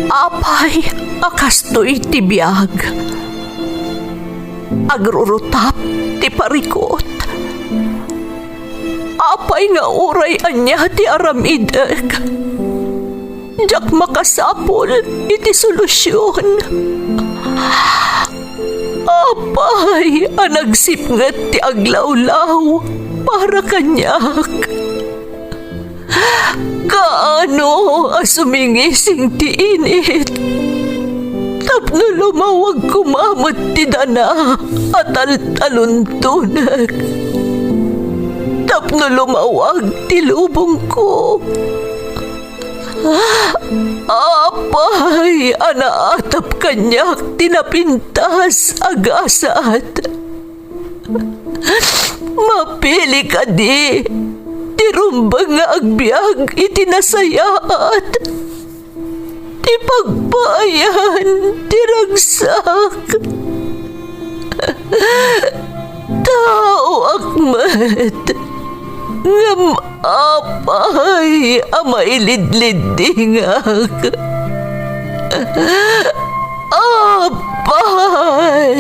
Apay, akastoy ti biyag. Agrurutap ti parikot. Apay nga uray anya ti aramideg. Jak makasapol iti solusyon. Apay, anagsipnget ti aglawlaw para kanyak. Kaano asumingising ti init. Tapno lumawag kumamot ti dana at taluntunag. Tapno lumawag ti lubong ko. Apay, anaatap kanyak tinapintas agasat. Mapili ka di. Tirumbang nga agbyag itinasayaat. Ti pagbayan, tiragsak. Tao akmat. Ngam apay, amailidlidingak. Apay.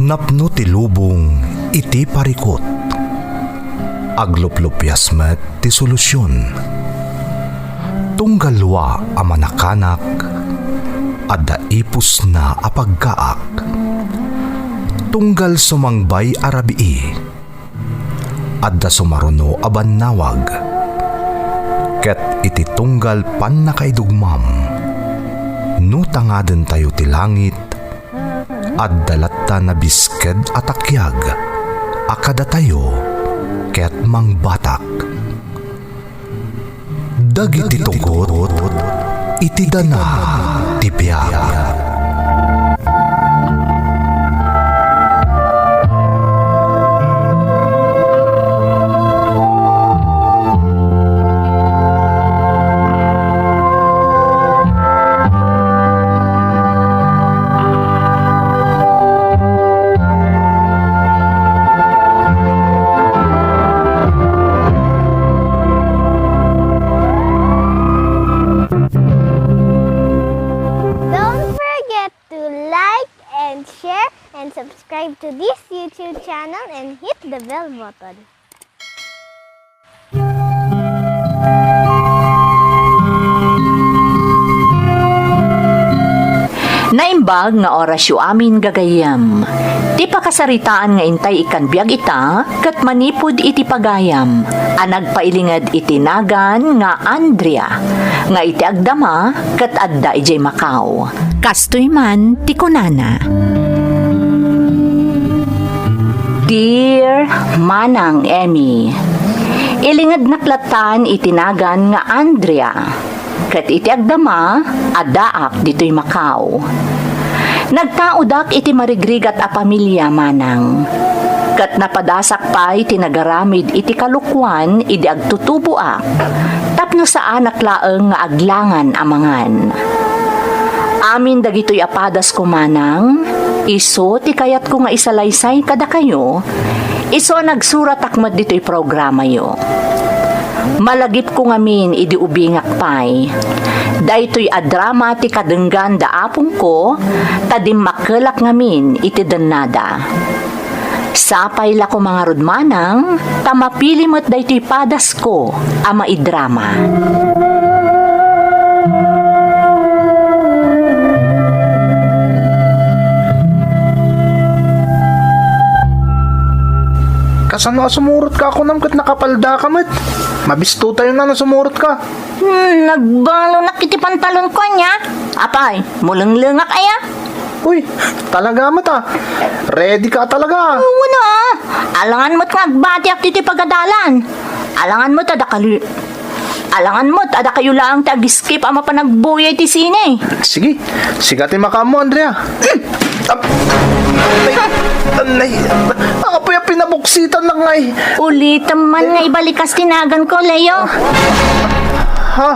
Napno ti lubong iti parikot. Agluplupyas met ti solusyon. Tunggalwa a manakanak adda ipus na apagkaak. Tunggal sumangbay arabii adda sumaruno a bannawag. Ket iti tunggal pan nakaidugmam no tangaden tayo ti langit adda latta na bisked atakyag akada tayo ket mangbatak. Dagiti tugot iti dana ti biag. Subscribe to this YouTube channel and hit the bell button. Naimbag nga orasyo amin gagayam. Ti pakasaritaan nga intay ikan biag ita, kat manipod iti pagayam. Anagpailingad iti nagan nga Andrea, nga iti agdama, kat adda ijay Macau. Kastoy man ti kunana. Dear Manang Emmy, ilingad naklatan itinagan nga Andrea, ket iti agdama, adaak dito'y Macau. Nagtaudak iti marigrigat a pamilya manang, ket napadasak pa iti nagaramid iti kalukwan iti agtutubuak, tapno saan naklaeng nga aglangan amangan. Amin dagito'y apadas ko manang, iso ti kayat ko nga isalaysay kada kayo, iso nagsurat akmat dito'y programa yo. Malagip ko ngamin idi ubingak pay. Daytoy a drama ti kadenggan da apong ko, tadim makelak ngamin iti denada. Sapay la ko mga rudmanang, tamapili mo't daytoy padas ko, ama idrama. Kasano ka sumurot ka ako namkat nakapalda ka mat? Mabisto tayo na sumurot ka. Nagbalo na kiti pantalon ko niya. Apay, mulang-langak aya. Uy, talaga mat ah. Ready ka talaga. Wala. Alangan mo't nagbati ak titi pagadalan. Alangan mo't ada kayo lang tag-skip ama pa nagbuyay ti sine. Sige, sigatin maka mo, Andrea. Anay, apoy ang pinabuksitan lang ay. Ulitan man nga ibalikas tinagan ko, Leo. Ha?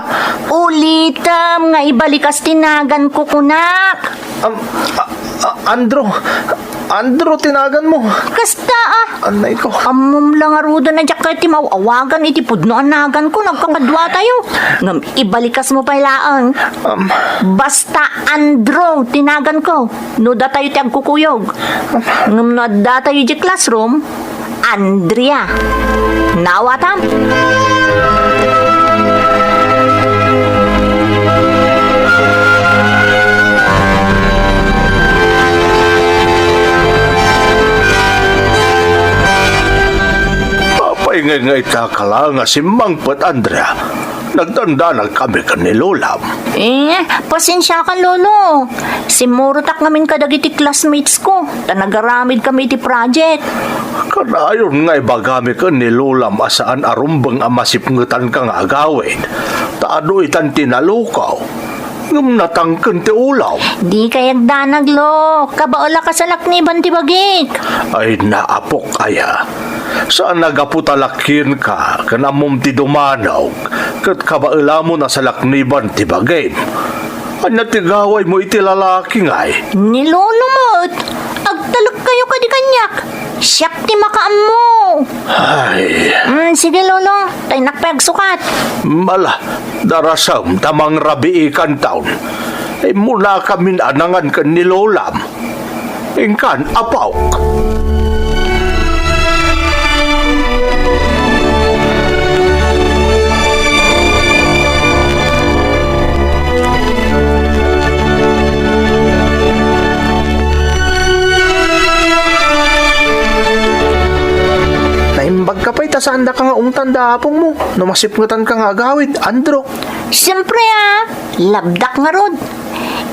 Ulitam nga ibalikas tinagan ko kunak. Andro, tinagan mo. Kasta Anay ko. Amom lang aruda na dyak kay timawagan iti pudno anagan ko nagkakadwa tayo. Ngam ibalikas mo pa ilaan. Basta Andro tinagan ko. No da tayo ti agkukuyog. Ngam no da tayo di classroom. Andrea. Nawatam. Ingay nga itakala nga si Mangpat Andrea. Nagtanda na kami ka ni Lolam. Pasensya ka, Lolo. Simurutak namin kadagiti classmates ko. Tanagaramid kami iti project. Kanayon nga ibagami ka ni Lolam asaan arumbang amasipngutan ka nga agawin. Taado itan tinalukaw. Ngum natangken ti ulaw. Di kayag danag, Lo. Kabaola ka sa lakniban ti bagik. Ay naapok aya. Saan nagaputalakin ka kanamom ti dumanaw kat kabaela mo na sa lakniban ti bagay. Anya ti gaway mo iti lalaki ngay. Ni Lolo mo't. Agtalog kayo ka di kanyak. Siyak ti makaam mo. Ay, Sige, Lolo. Tay nakpagsukat. mala, darasam tamang rabi ikan taon. Ay muna kami anangan ka ni Lolam. Ingkan, apaw. Naimbag ka pa itasanda ka nga tanda apong mo. Numasipngutan ka nga agawid, Andro. Siyempre labdak nga rod.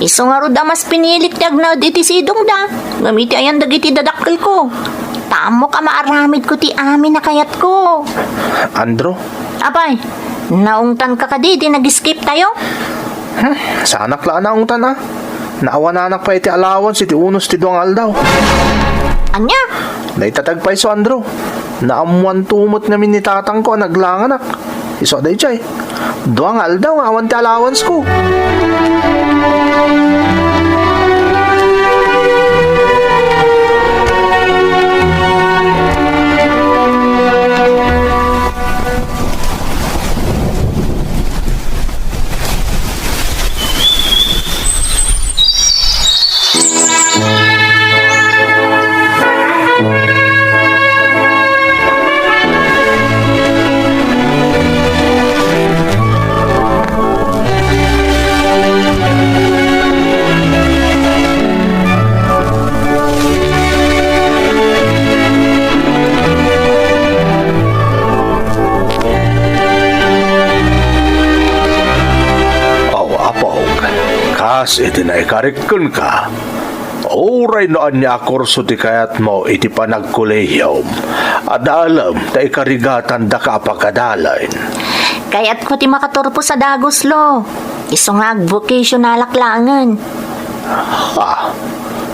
Iso nga rod mas pinilit ti agnaw iti sidong da. Gamiti ayan dagiti dadakkel ko. Tamo ka maaramid ko ti amin na kayat ko. Andro, Apay, naungtan ka di nag-skip tayo? sa anak laan na ungtan ah. Naawa na anak pa iti allowance iti unos ti duangal daw. Anya? Naitatag pa iso, Andro. Naamuan tumot namin ni tatang ko naglanganak. Iso day chay. Duangal daw nga awan ti allowance ko. Kas iti naikarikun ka. Oray noan niya kurso ti kayat mo iti panagkulehiyom. At alam ta ikarigatan da ka apakadalain. Kayat ko ti makaturpo sa Dagos, Lo. Iso nga vocational aklangan.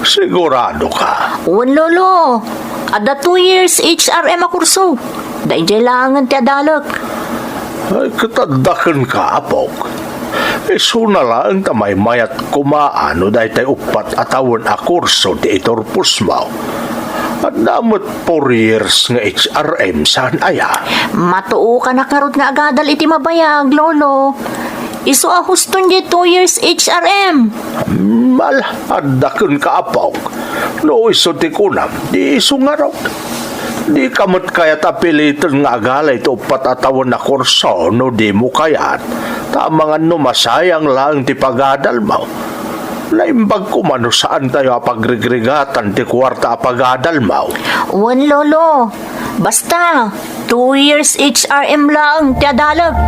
Sigurado ka. Uwan, Lolo. Ada 2 years HRM a kurso. Dahil langan ti adalak. Ay katadakan ka, apok. Iso na lang tamay mayat kumaano dahil tayo upat atawon a kurso di itorpus mo. At damot 4 years nga HRM saan aya. Matuo ka na karot nga agadal iti mabayag, Lolo. Iso a huston di 2 years HRM. Adakon ka apok. No iso ti kunam, di iso nga raw. Di kamot kaya tapilitan nga agalay ito upat atawon na kurso no di mo kayat. Tamangan no masayang lang ti pagadal mo. Naimbag ko mano saan tayo apagrigrigatan ti kwarta apagadal mo. Uwan, Lolo. Basta, 2 years HRM lang ti adalag.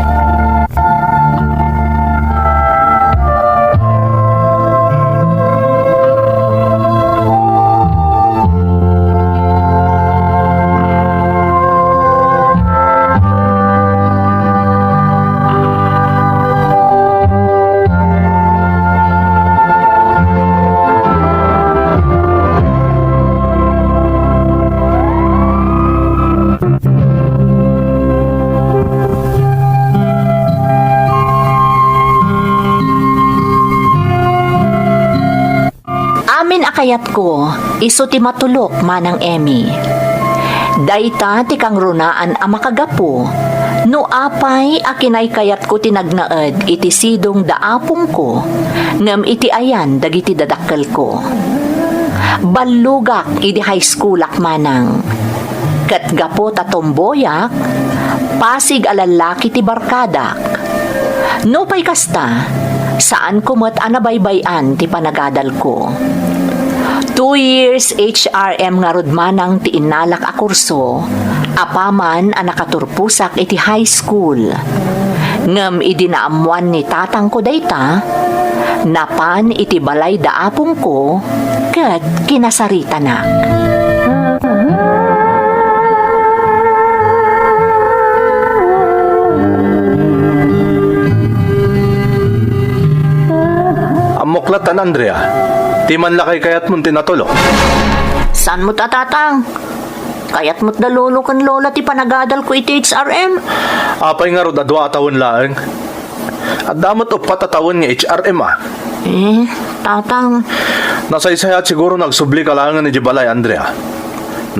Ngamin akayat ko, iso ti matulok manang Emmy. Dayta ti kang runaan a makagapo, no apay akinay kayat ko tinagnaed iti sidong daapong ko, ngam iti ayan dagiti dadakkel ko. Ballugak iti high school ak manang. Kat gapo tatomboyak, pasig alalaki ti barkadak. No pay kasta, saan ko mat anabaybayan ti panagadal ko. 2 years HRM nga rudmanang ti inalak a kurso, apaman a nakaturpusak iti high school. Ngem idinaamuan ni tatang ko dayta, napan iti balay daapong ko, ket kinasarita na. Amoklatan, Andrea. Di man lakay kayat mong tinatulok. San mo tatatang? Kaya't mo't dalolo kan lola ti panagadal ko iti HRM. Apay nga rod adwa atawon laeng. At damot o patatawon nga HRM Tatang, Nasaysayat siguro nagsubli ka lang ni Jibalay, Andrea.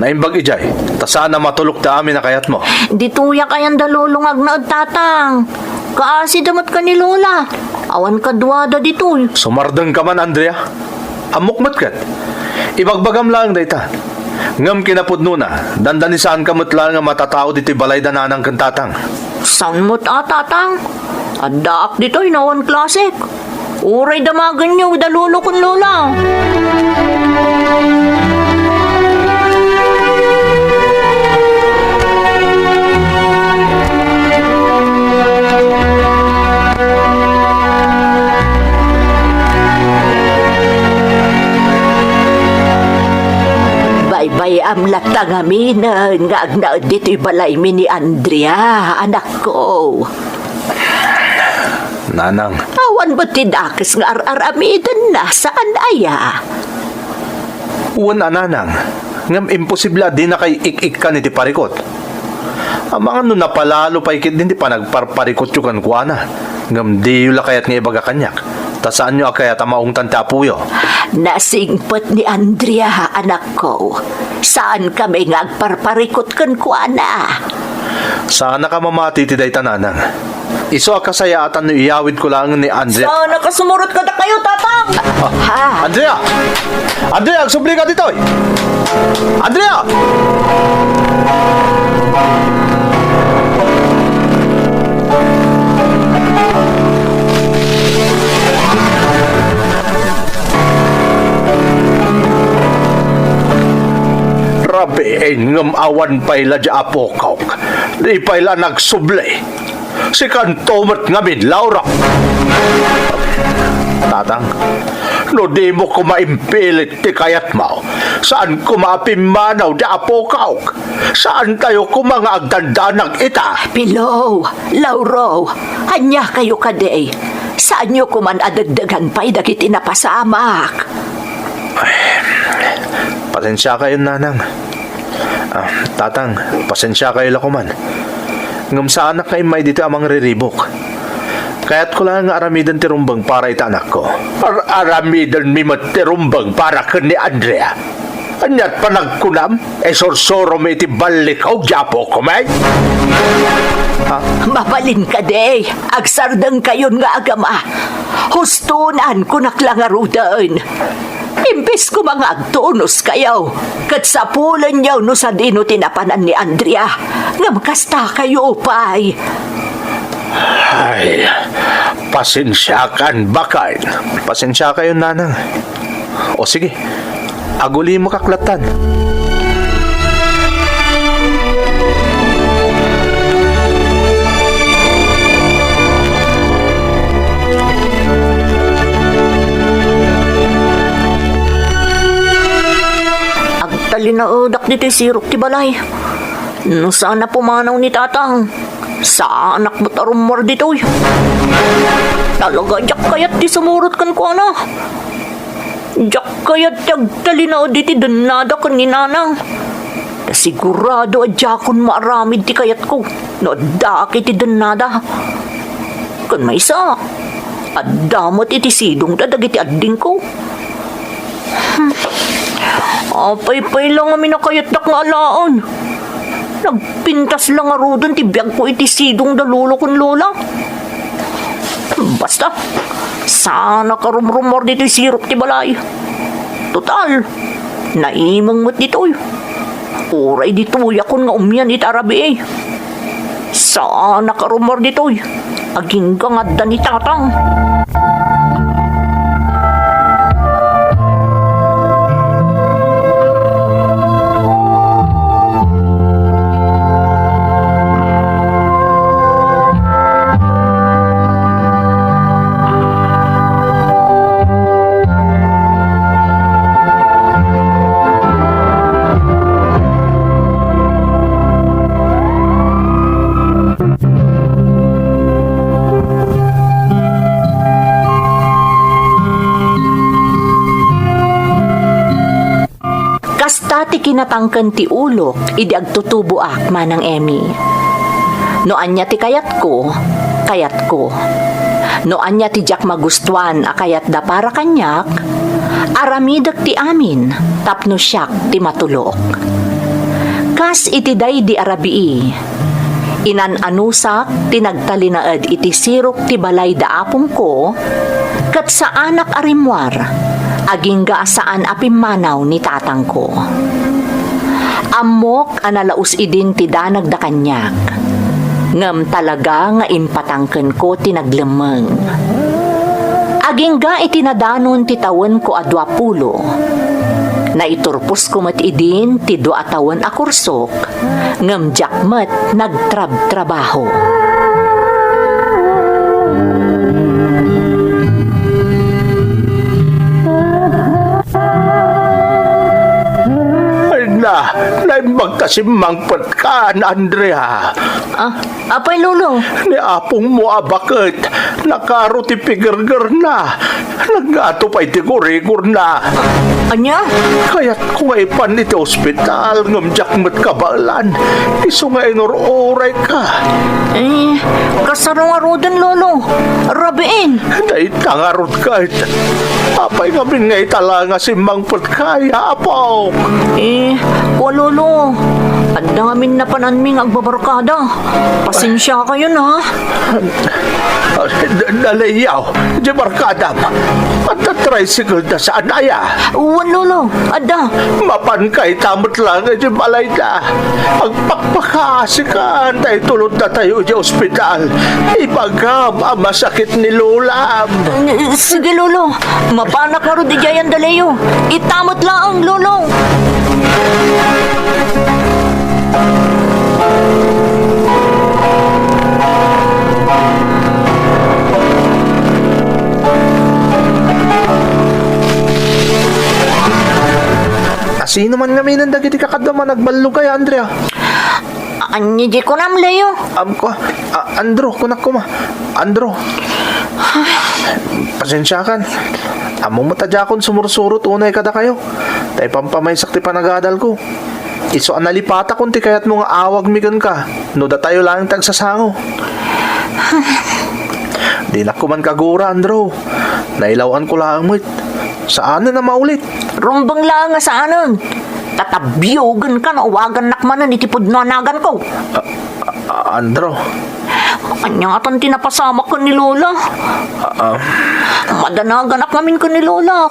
Naimbag ijay, ta sana matulok ta amin na kayat mo. dituya kayang dalulungag na tatang. Kaasi damat ka ni lola. Awan ka duwada ditoy. Sumardeng ka man, Andrea. Amukmat kat. Ibagbagam lang dayta. Ngam kinapudno na, dandanisaan ka lang nga matatao diti balay dananang kantatang. San mo't tatang? Adaak ditoy nawan klasik. Uray damagan niyo dalulo kun lola. Bye-bye am latang aminan nga agnaad dito'y balay mi ni Andrea, anak ko. Nanang, Awan ba tidakis nga ar-aramidan na saan aya? uwan nanang. Ngam imposible di na kay ik-ik ka ni ti parikot. Ang mga no napalalo pa ikit din di pa nagparparikot yung kankwana. Ngam di yula kayat nga ibaga kanyak. Ta saan nyo akayat amaong tantapuyo? Nasingpot ni Andrea, anak ko. Saan kami ngagparparikot kan kuana? Sana ka mamati ti day tananang. Iso akasayaatan no iyawid ko lang ni Andrea. Sana kasumurot ka na kayo, tatang! Ha? Andrea! Andrea, agsubli ka dito! Andrea! Rabi, ngam awan payla di apokok. Di payla nagsubli. Si kantomat ngamin, Laura. Tatang, no di mo ko maimpilit ti kayat mo. Saan ko mapimanaw di apokaw? Saan tayo ko mga agdandanag ita? Pilow, Lauro, hanya kayo kaday. Saan nyo kuman adagdagan pa'y dagiti napasamak? Pasensya kayo, nanang. Tatang, pasensya kayo lakuman. Ngam sa anak kay may dito amang riribok. Kaya't ko lang aramidan tirumbang para ita anak ko. Aramidan mi tirumbang para ka ni Andrea. Anyat pa nagkunam, sorsoro may iti balik o japo ko, may? Mabalin ka, day. Agsardang kayon nga agama. Hustunan ko naklangarudan. Imbes ko mga agtunos kayo. Kat sa pulan niyaw no sa dino tinapanan ni Andrea. Nga makasta kayo, pay. Ay, pasensya kan bakay. Pasensya kayo, nanang. O sige, aguli mo kaklatan. Talinaudak dito sirok ti balay. No sana pumanaw ni tatang. Sa anak mo tarumor dito. Talaga jak kayat di sumurot kan ko ana. Jak kayat tag talinao diti danada kan ni nanang. Sigurado adjakon maaramid ti kayat ko. No daki ti danada. Kan may isa. Adamot iti sidong dadag iti adding ko. Apay-pay lang kami nakayat na nga alaan. Nagpintas lang nga rodon ti biyag ko iti sidong dalulo kon lola. Basta, sana karumrumor dito sirop ti balay. Total, naimang mo't dito'y. Uray dito'y akon nga umyan iti arabi eh. Sana karumor dito'y. Aging gangad da ni tatang. Kasta ti kinatangkan ti ulok, idi agtutubo ak manang Emmy. No anya ti kayat ko. No anya ti jak magustuhan akayat da para kanyak, aramidak ti amin, tapno siyak ti matulok. Kas iti day di arabii, inan-anusak tinagtalinaed iti sirok ti balay da apong ko, kat sa anak arimwar, aging gaasaan apimanaw ni tatang ko. Amok analaus idin ti danag da kanyak. Ngam talaga nga impatangken ko tinaglemeng. Aging ga itinadanon ti tawen ko a 20. Naiturpos ko mat idin ti 2 tawen a kursok. Ngam jakmet nagtrab-trabaho. Naimbag kasi mangpat ka, Andrea. Apay lolo? Ni apong mo bakit? Nakaro ti pigurgur na. Nagato pa iti kurigur na. Anya? Kaya't ko nga ipan iti ospital, ngamjak mat kabalan. Iso nga inuroray ka. Kasarong arodan lolo. Rabiin. Day tangarot ka. Apay kami nga itala nga si mangpat kaya, apaw. Lolo. At namin na pananming agbabarkada. Pasensya kayo na. Nalayaw, di barkada. At na-tricycle na saan aya? Lolo. Ada. Mapan kay tamot lang di balay na. Agpakpakasikan tayo tulad na tayo di ospital. Ibagam ang masakit ni Lola. Sige lolo. Mapanak na ro di jayan dalayo. Itamot lang ang lolo. Sino man nga minang dagiti kakadama nagbalugay, Andrea? Anya di ko nam layo. Andro, kunak ko ma. Andro. Pasensya kan. Among matajakon sumursurot unay kada kayo. Tay pampamaysak ti panagadal ko. Iso analipata kun ti kayat mo nga awag migan ka. No da tayo lang tagsasango. Di na ko man kagura, Andro. Nailawan ko lang mo. Saan na maulit? Rumbang lang nga saanan. Tatabyogan ka na uwagan nakmanan itipod na nagan ko. Andro. Anyatan tinapasama ko ni Lola. Madanaganak namin ko ni Lola.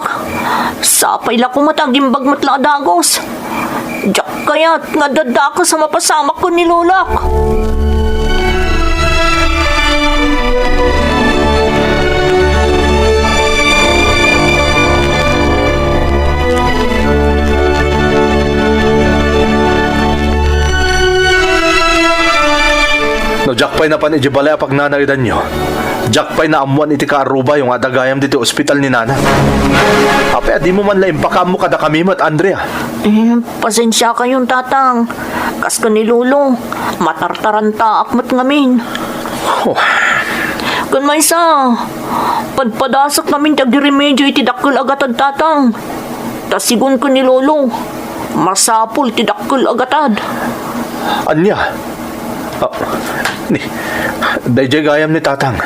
Sapay la ko matagimbag matla dagos. Diyak kaya't nga dada ko sa mapasama ko ni Lola. No, jakpay na pan iti balay pag nanaridan nyo. Jakpay na amuan iti kaaruba yung adagayam dito ospital ni Nana. Apay, di mo man la impakam mo kada kami mat, Andrea. Pasensya kayong tatang. Kas ka ni Lolo, matartaranta akmat ngamin. Kan may sa, padpadasak namin tagdiremedyo iti dakkel agatad tatang. Tasigon ko ni Lolo, masapul ti dakkel agatad. Anya? Dayjay gayam ni tatang.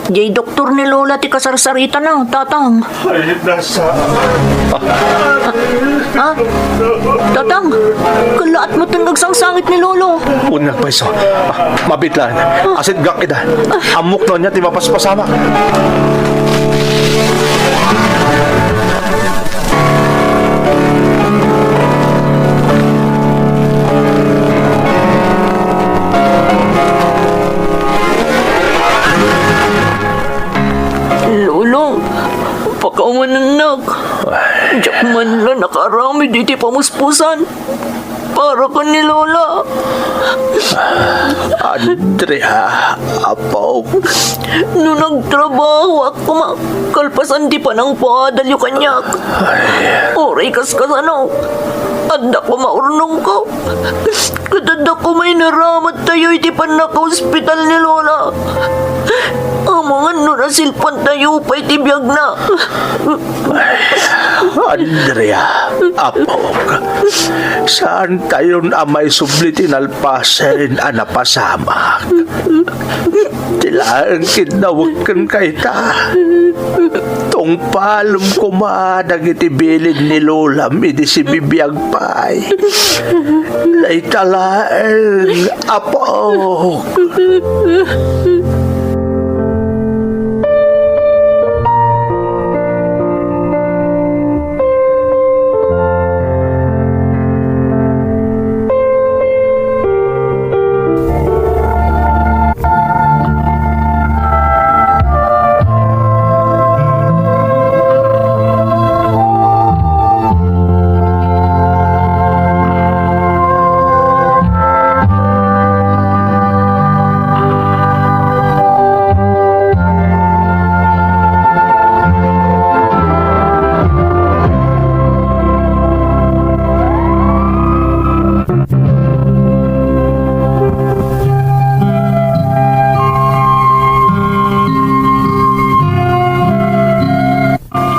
Jay doktor ni Lola ti kasarsarita na, tatang. Ay, nasa... Ha? Tatang, kalaat mo tangag sangsangit ni Lolo. Unyag pa iso. Mabitlan. Asit gak kita. Amok na niya, ti mapaspasama. Lolo, pakaumananag. Diyak man lang nakarami diti pamuspusan. Para ka ni Lola. Andrea, apaw. No nagtrabaho ako kalpasan di pa nang padalyo kanyak. Oray kas ano. Anda ko maurnong ko. Kadada ko may naramat tayo iti pan naka-hospital ni Lola. Amangan no nasilpan tayo pa iti biyag na. Andrea, apaw. Saan tayon amay sublitin alpasen anapasamak? Tilaan kinawakan kay ta. Tong palom ko dagiti bilin ni Lola midi si bibiyag pay. Laitalaeng apaw.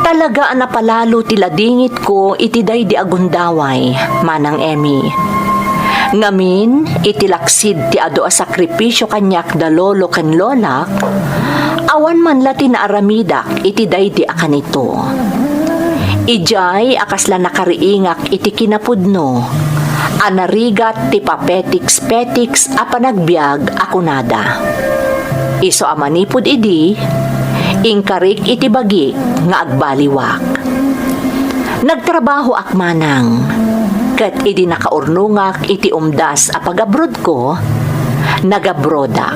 Talaga napalalo tila dingit ko itiday di agundaway, Manang Emmy. Ngamin, itilaksid ti ado a sakripisyo kanyak da lolo ken lola, awan man la tinaaramidak itiday di akanito. Ijay akasla nakariingak iti kinapudno, anarigat ti papetiks-petiks a panagbiag akunada. Iso amanipud idi, ingkarik iti bagi nga agbaliwak. Nagtrabaho ak manang, ket idi nakaurnungak iti umdas a pagabrod ko, nagabrodak,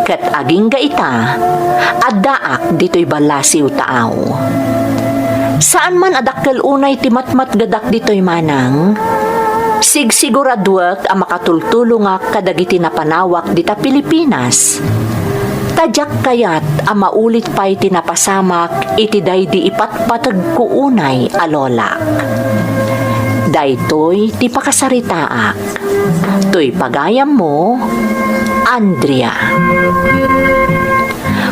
ket aging gaita, addaak dito'y balasiw taaw. Saan man adakkel unay ti matmat gadak dito'y manang, siguraduak a makatultulungak kadagiti napanawak dita Pilipinas. Tadyak kayat ang maulit pa'y tinapasamak iti daydi ipatpatag ko unay alolak. Daytoy ti pakasaritaak. Toy pagayam mo, Andrea.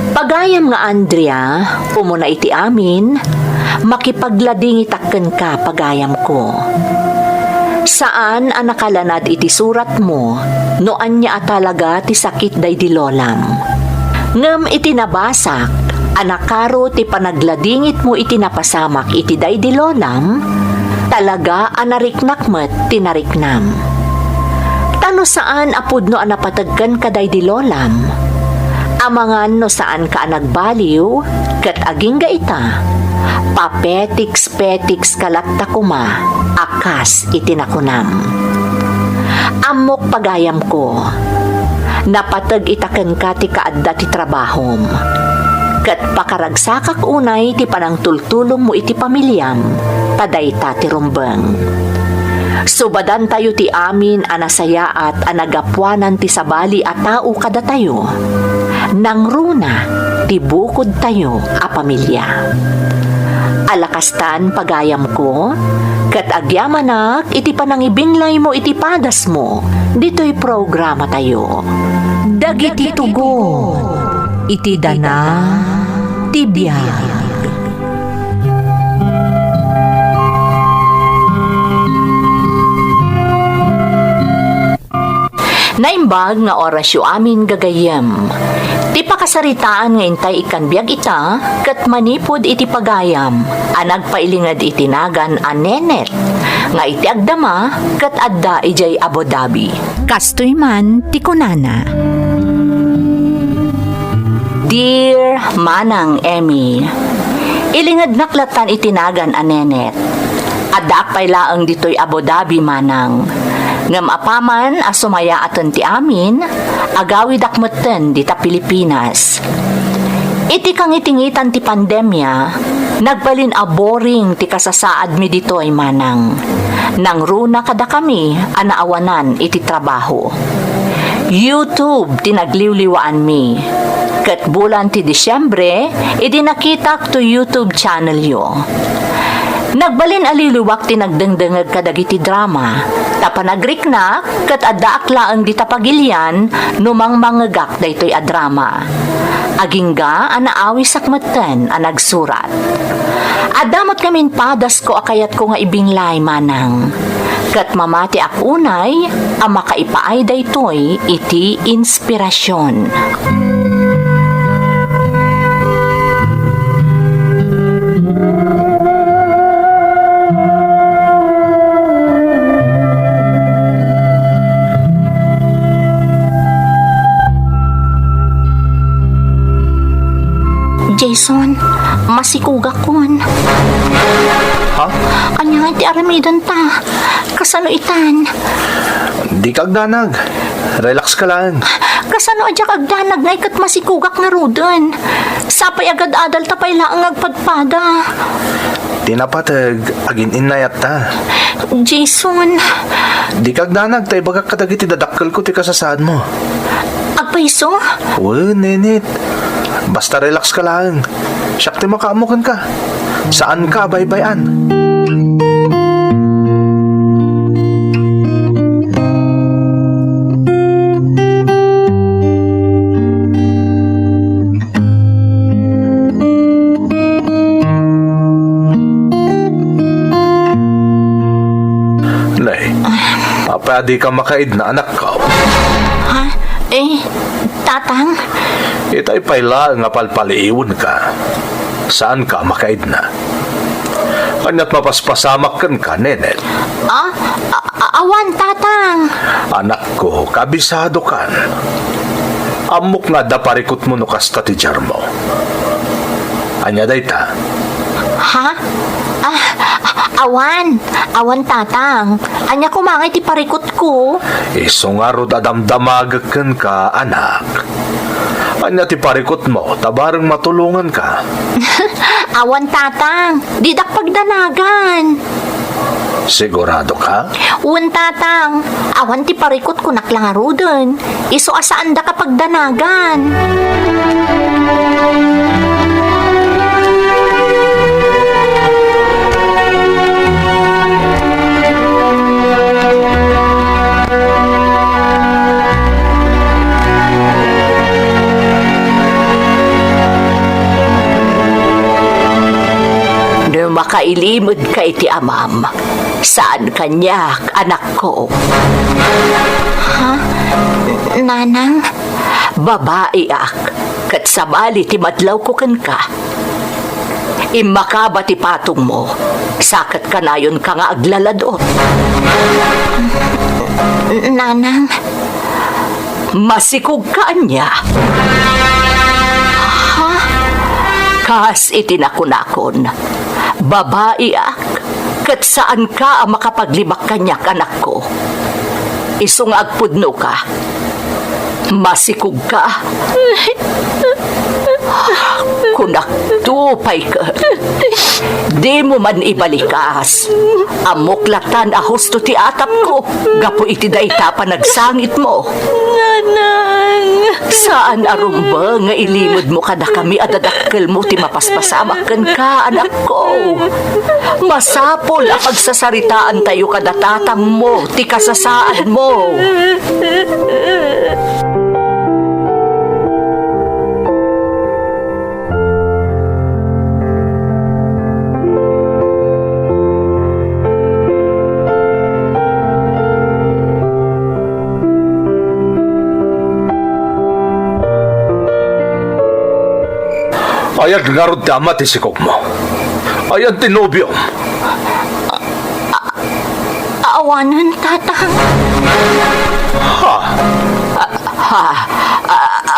Pagayam nga Andrea, umuna iti amin, makipaglading itakken ka pagayam ko. Saan ang nakalanad iti surat mo, noan niya talaga ti sakit daydi lolam. Ngem iti nabasak, anakaro ti panagladingit mo iti napasamak iti daydi lolam, talaga anariknak met tinariknam. Tano saan apudno anapatagkan ka daydi lolam, amangan no saan ka anagbaliw, ket aging gaita, papetiks-petiks kalakta kuma, akas iti nakunam. Amok pagayam ko, napatag itaken ka ti kaadda ti trabahom. Ket pakaragsakak unay ti panangtultulong mo iti pamilyam, padayta ti rumbeng. Subadan tayo ti amin anasaya at anagapuanan ti sabali at tao kada tayo. Nangruna ti bukod tayo a pamilya. Alakastan pagayam ko, ket agyamanak iti panangibinglay mo iti padas mo, dito'y programa tayo. Dagiti tugon, iti dana, tibiyag. Naimbag nga orasyo amin gagayam. Ti pakasaritaan nga intay ikan biyag ita, kat manipod iti pagayam, anag pailingad itinagan a nenet, nga iti agdama, kat adda ijay Abu Dhabi. Kastoy man, ti kunana. Dear Manang Emmy, ilingad naklatan itinagan a nenet, adda pailaang ditoy Abu Dhabi manang. Ngam apaman asumaya atan ti amin, agawid akmeten dita Pilipinas. Iti kang itingitan ti pandemya, nagbalin a boring ti kasasaad mi ditoy manang. Nang runa kada kami, anaawanan iti trabaho. YouTube tinagliwliwaan mi. Kat bulan ti Disyembre, iti nakita to YouTube channel yo. Nagbalin aliliwak ti nagdengdengag kadagiti drama. Tapanagrik-nak kat adda akla ang ditapagilyan numang mangagak daytoy a drama. Agingga anaawi sakmeten a nagsurat. Adamot kamin padas ko akayat ko nga ibinglay manang. Kat mamati ak unay a makaipaay daytoy iti inspirasyon. Jason, masikugak kon. Ha? Kanya ti aramidan ta. Kasano itan? Di kag danag. Relax ka lang. Kasano adya agdanag na ikat masikugak nga rudan. Sapay agad adal tapay laang agpadpada. Tinapatag, agin inayat ta. Jason, Di kag danag, tay bagak kadagiti dadakkel ko ti kasasad mo. agpaiso? Nenit. Basta relax ka lang. Syakti makaamukan ka. Saan ka baybayan? Nay, apa di ka makaid na anak ka? Ha? Tatang? Itay paila nga palpaliiwan ka. Saan ka makaid na? Kanya't mapaspasamak ka, nenet. Awan, tatang. Anak ko, kabisado kan. Amok nga da parikot mo no kasta ti Jarmo. Anya dayta? Ha? Awan, tatang. Anya kumangay ti parikot ko. Iso nga ro dadamdamagakan ka, anak. Anya ti parikot mo, tabarang matulungan ka. Awan, tatang. Didak pagdanagan. Sigurado ka? Uwan, tatang. Awan ti parikot ko naklangaro dun. Iso asaan da kapag danagan. Makailimod ka iti amam. Saan kanyak, anak ko? Ha? Nanang? Babae ak. Kat sabali ti madlaw ko kan ka. Imakaba ti patong mo. Sakat ka na yun ka nga aglaladot. Nanang? Masikog ka niya. Ha? Kas itinakunakon. Babae ak, kat saan ka ang makapaglibak kanyak, anak ko? Isong agpudno ka. Masikog ka. Kunak tupay ka. Di mo man ibalikas. Amuklatan a husto ti atap ko. Gapo iti dayta pa nagsangit mo. Nanang! Saan arumba nga ilimod mo kada kami adadakkel mo ti mapaspasamakan ka, anak ko? Masapol a pagsasaritaan tayo kada tatang mo, ti kasasaan mo. Ayat nga ron ti ama ti sikog mo. Ayat ti nobyo. Awanan, tatang.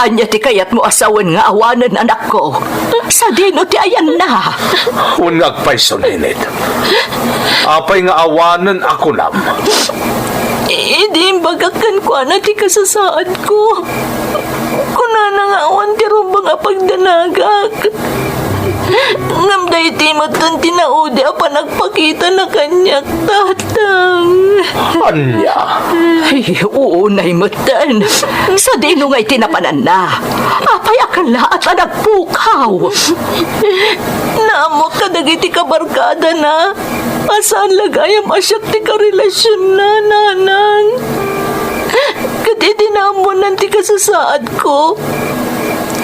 Anya ti kayat mo asawan nga awanan, anak ko. Sa dino ti ayan na. Kung ngagpayson hinit. Apay nga awanan ako nam. Di bagakan ko na ti kasasaad ko. Kuna na nga awan ti rumba nga pagdanagak. Ngam day ti matan tinaudi apa nagpakita na kanyak, tatang. Anya. Ay, uunay matan. Sa dino nga'y tinapanan na. Apay akala at nagpukaw. Naamok ka dagiti kabarkada na. Asaan lagayam asyak ti karelasyon na, nanang. Kati dinamunan ti kasasaad ko.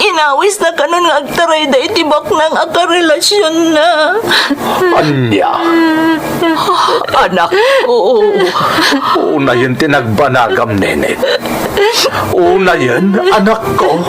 Inawis na kanon nga agtaray da itibak ng akarelasyon na. Anya. Anak ko. Una yun tinagbanagam, nenet. Una yun, anak ko.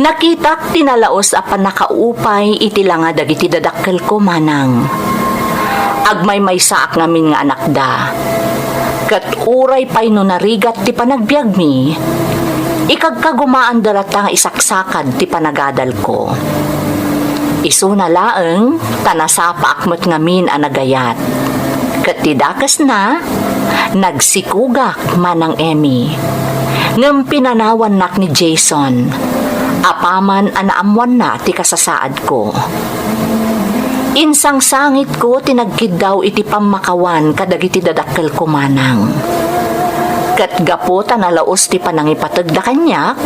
Nakitak tinalaos apan nakaupay iti langa dagiti dadakkel ko manang. Agmay may saak ngamin nga anak da. Kat uray pay no narigat ti panagbiag mi. Ikagkagumaan darata nga isaksakad ti panagadal ko. Isu na laeng tanasapa akmet ngamin anagayat. Kat tidakas na nagsikugak manang Emmy. Ngem pinanawan nak ni Jason. Apaman anaamuan na ti kasasaad ko. Insang sangit ko tinagkid daw iti pamakawan kadagiti dadakkel ko manang. Kat gapo tanalaos ti panangipateg da kanyak,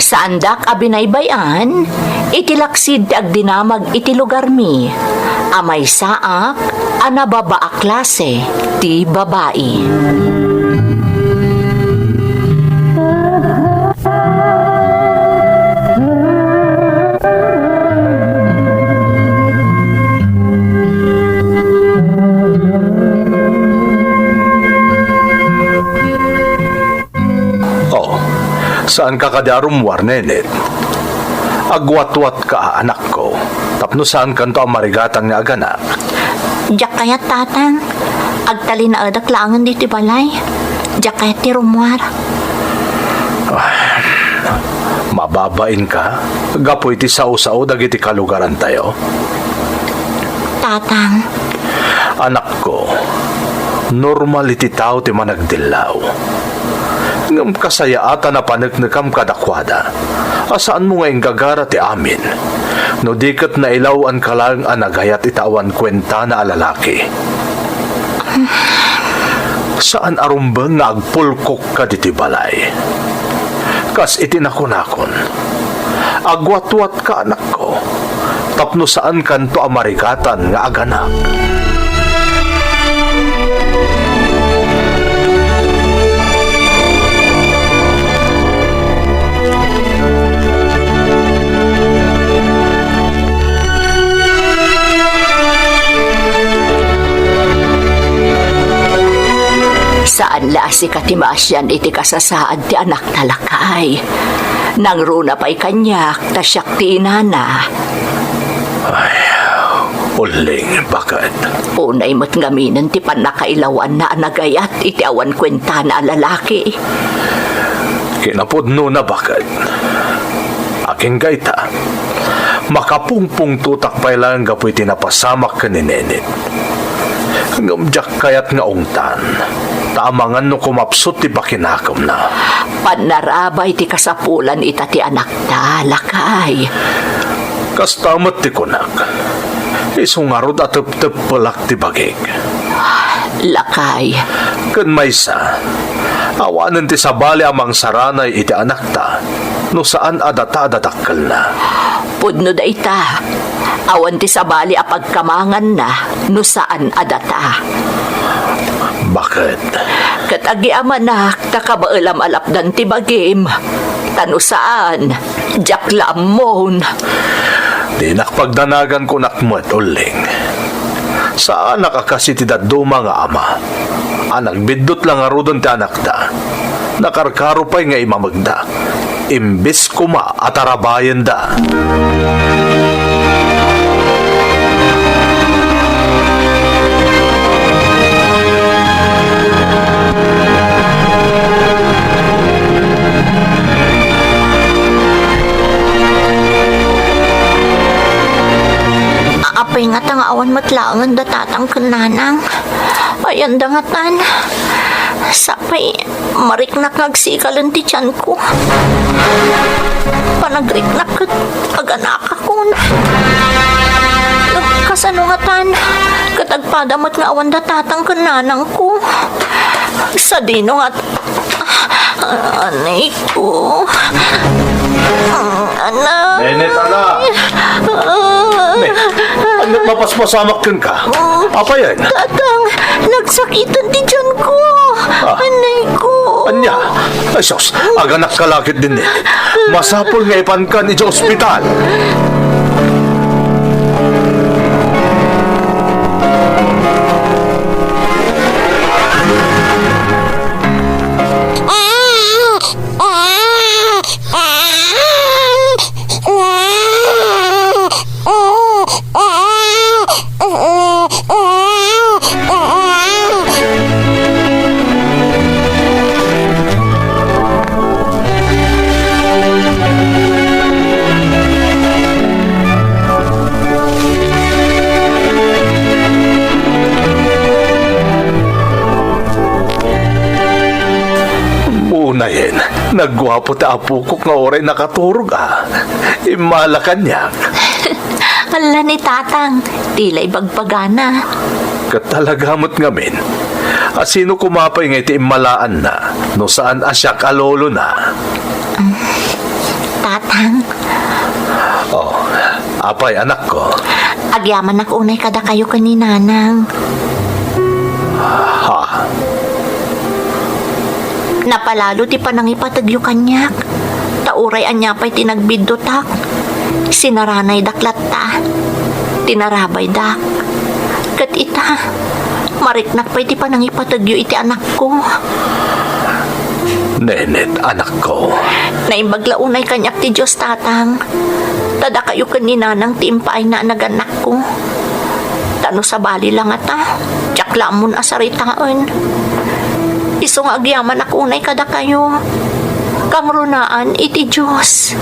saandak abinaybayan, iti laksid ti agdinamag iti lugar mi, amay saak, anababaa klase ti babae. Saan ka kadarumwar, nenet? Agwat-wat ka, anak ko. Tapno saan kanto ang marigatang nga aganak? Diyak kayat tatang, agtali na adak laangan dito balay. Diyak kayat ti rumwar. Mababain ka? Gapoy ti sao-sao dagiti kalugaran tayo. Tatang, Anak ko, normal iti tao ti managdilaw. Ngam kasayaatan na panagnagam kadakwada. Asaan mo ngayong gagara ti amin? No dikat na ilawan ka lang anagayat itawan kwenta na alalaki. Saan arumbang nga agpulkok ka diti balay? Kas itinakon-akon. Agwat-wat ka, anak ko. Tapno saan kanto amarigatan nga aganak? Saan la si katimasyan iti kasasaad ti anak talakay. Nang runa pa'y kanyak, tasyak ti inana. Uling, bakit? Unay mo't ngaminan ti panakailawan na anagayat iti awan kwenta na lalaki. Kinapudno na bakit? Aking gaita, makapungpung tutak pa ilang gapoy tinapasamak ka ni Nenit. Ngamjak kayat nga ungtan. Taamangan no kumapsot ti pakinakam na. Panarabay ti kasapulan ita ti anak ta, lakay. Kastamat ti kunak. Isungarod at tep-tep ti bagig. Lakay, Kun maysa, awanan ti sabali amang saranay iti anak ta, no saan adata adadakkel na. pudno da ita. Awan ti sabali a pagkamangan na, no saan adata. Bakit? Kat agi amanak, takabaalam alapdan ti bagim. Tano saan, jaklam mon. Di nakpagdanagan ko nakmet uling. Saan nakakasi ti daduma nga ama? Anak bidot lang arudon ti anak ta. Nakarkaro pa'y nga imamagda. Imbis kuma at arabayan da. Apay nga tangawan matlaangan datatang kananang. Ayan dangatan. Sapay, mariknak nagsikalan ti tiyan ko. Panagriknak kat aganak ako. Nagkasanungatan, katagpadamat nga awan datatang kananang ko. Sa dino at anay ko. Anak. Nenet, anak! Nek, ano mapaspasamak ka? Apa yan? Tatang, nagsakitan ti tiyan ko. Anay ko. Anya? Ay, sos, aganak kalakit din eh. Masapol nga ipan ka ni sa ospital. Unayin, nagwapo ta apo ko nga oray nakaturog Imala kanyak. Ala ni tatang, tila'y bagpagana. Katalagamot ngamin. Sino kumapay nga iti imalaan na, no saan asya kalolo na. Tatang, Oh, apay anak ko. agyaman ako unay kada kayo kaninanang. Ha? Napalalo ti panangipatagyo kanyak. Tauray anya pa'y tinagbidotak. Sinaranay daklat ta. Tinarabay dak. Kat ita, mariknak pa'y ti panangipatagyo iti anak ko. Nenet, anak ko. Naimbagla unay kanyak ti Diyos tatang. Tada kayo kaninanang ti impaay na naganak ko. Tano sa bali lang ata. Tiyaklamon asaritaan. Isong agyaman ako unay kada kayo. Kamrunaan iti Diyos.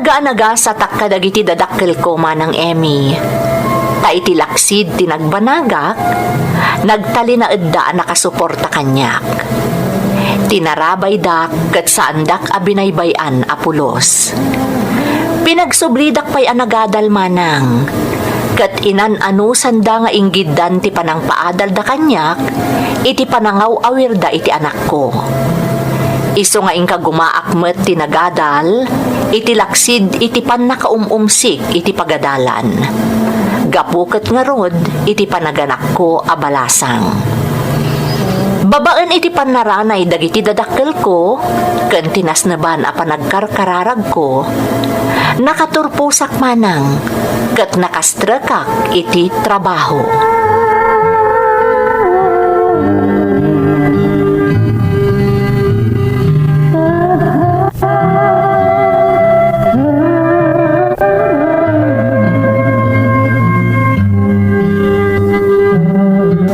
Talaga sa takadagiti dadakkel ko manang Emmy. Ta iti laksid tinagbanagak, nagtali na edda nakasuporta kanyak. Tinarabay dak kat saan dak abinaybayan apulos. Pinagsublidak pa'y anagadal manang, kat inan anu sanda nga inggidan ti panang paadal da kanyak, iti panangaw awirda iti anak ko. Iso nga ingka gumaakmet tinagadal, iti laksid iti pan nakaumumsik iti pagadalan. Gapuket nga rod, iti panaganak ko abalasang. Babaan iti panaranay dagiti dadakkel ko, ken tinasneban a panagkarkararag ko, nakaturpusak manang, ket nakastrekak iti trabaho.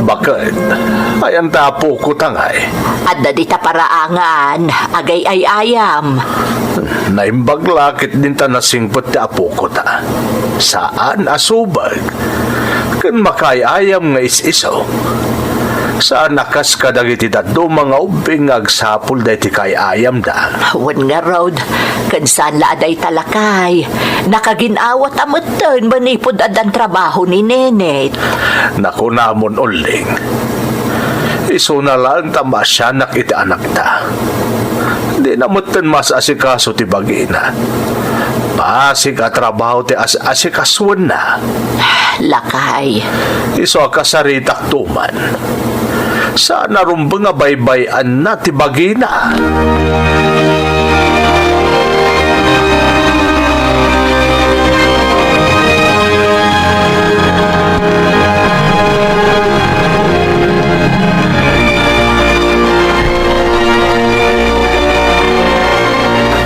Bakit? Ayan tapo ko tangay. At dadita paraangan, agay ay ayam. Naimbaglakit din ta nasingpot ti apo ko ta. Saan asubag? Kan makayayam nga is-isaw. Saan nakas ka dagiti daddo mga ubing agsapul da ti kayayam da. Wan nga road, kansan laaday talakay. Nakaginawat amatan manipod adan trabaho ni Nenet. Naku namon uling. Iso na lang tamasyanak iti anak ta. Di namutan mas asikaso ti bagina. Pasig a trabaho ti asikasuan na. Lakay. Iso kasaritak tuman. Sana rumbang nga baybayan na ti bagina.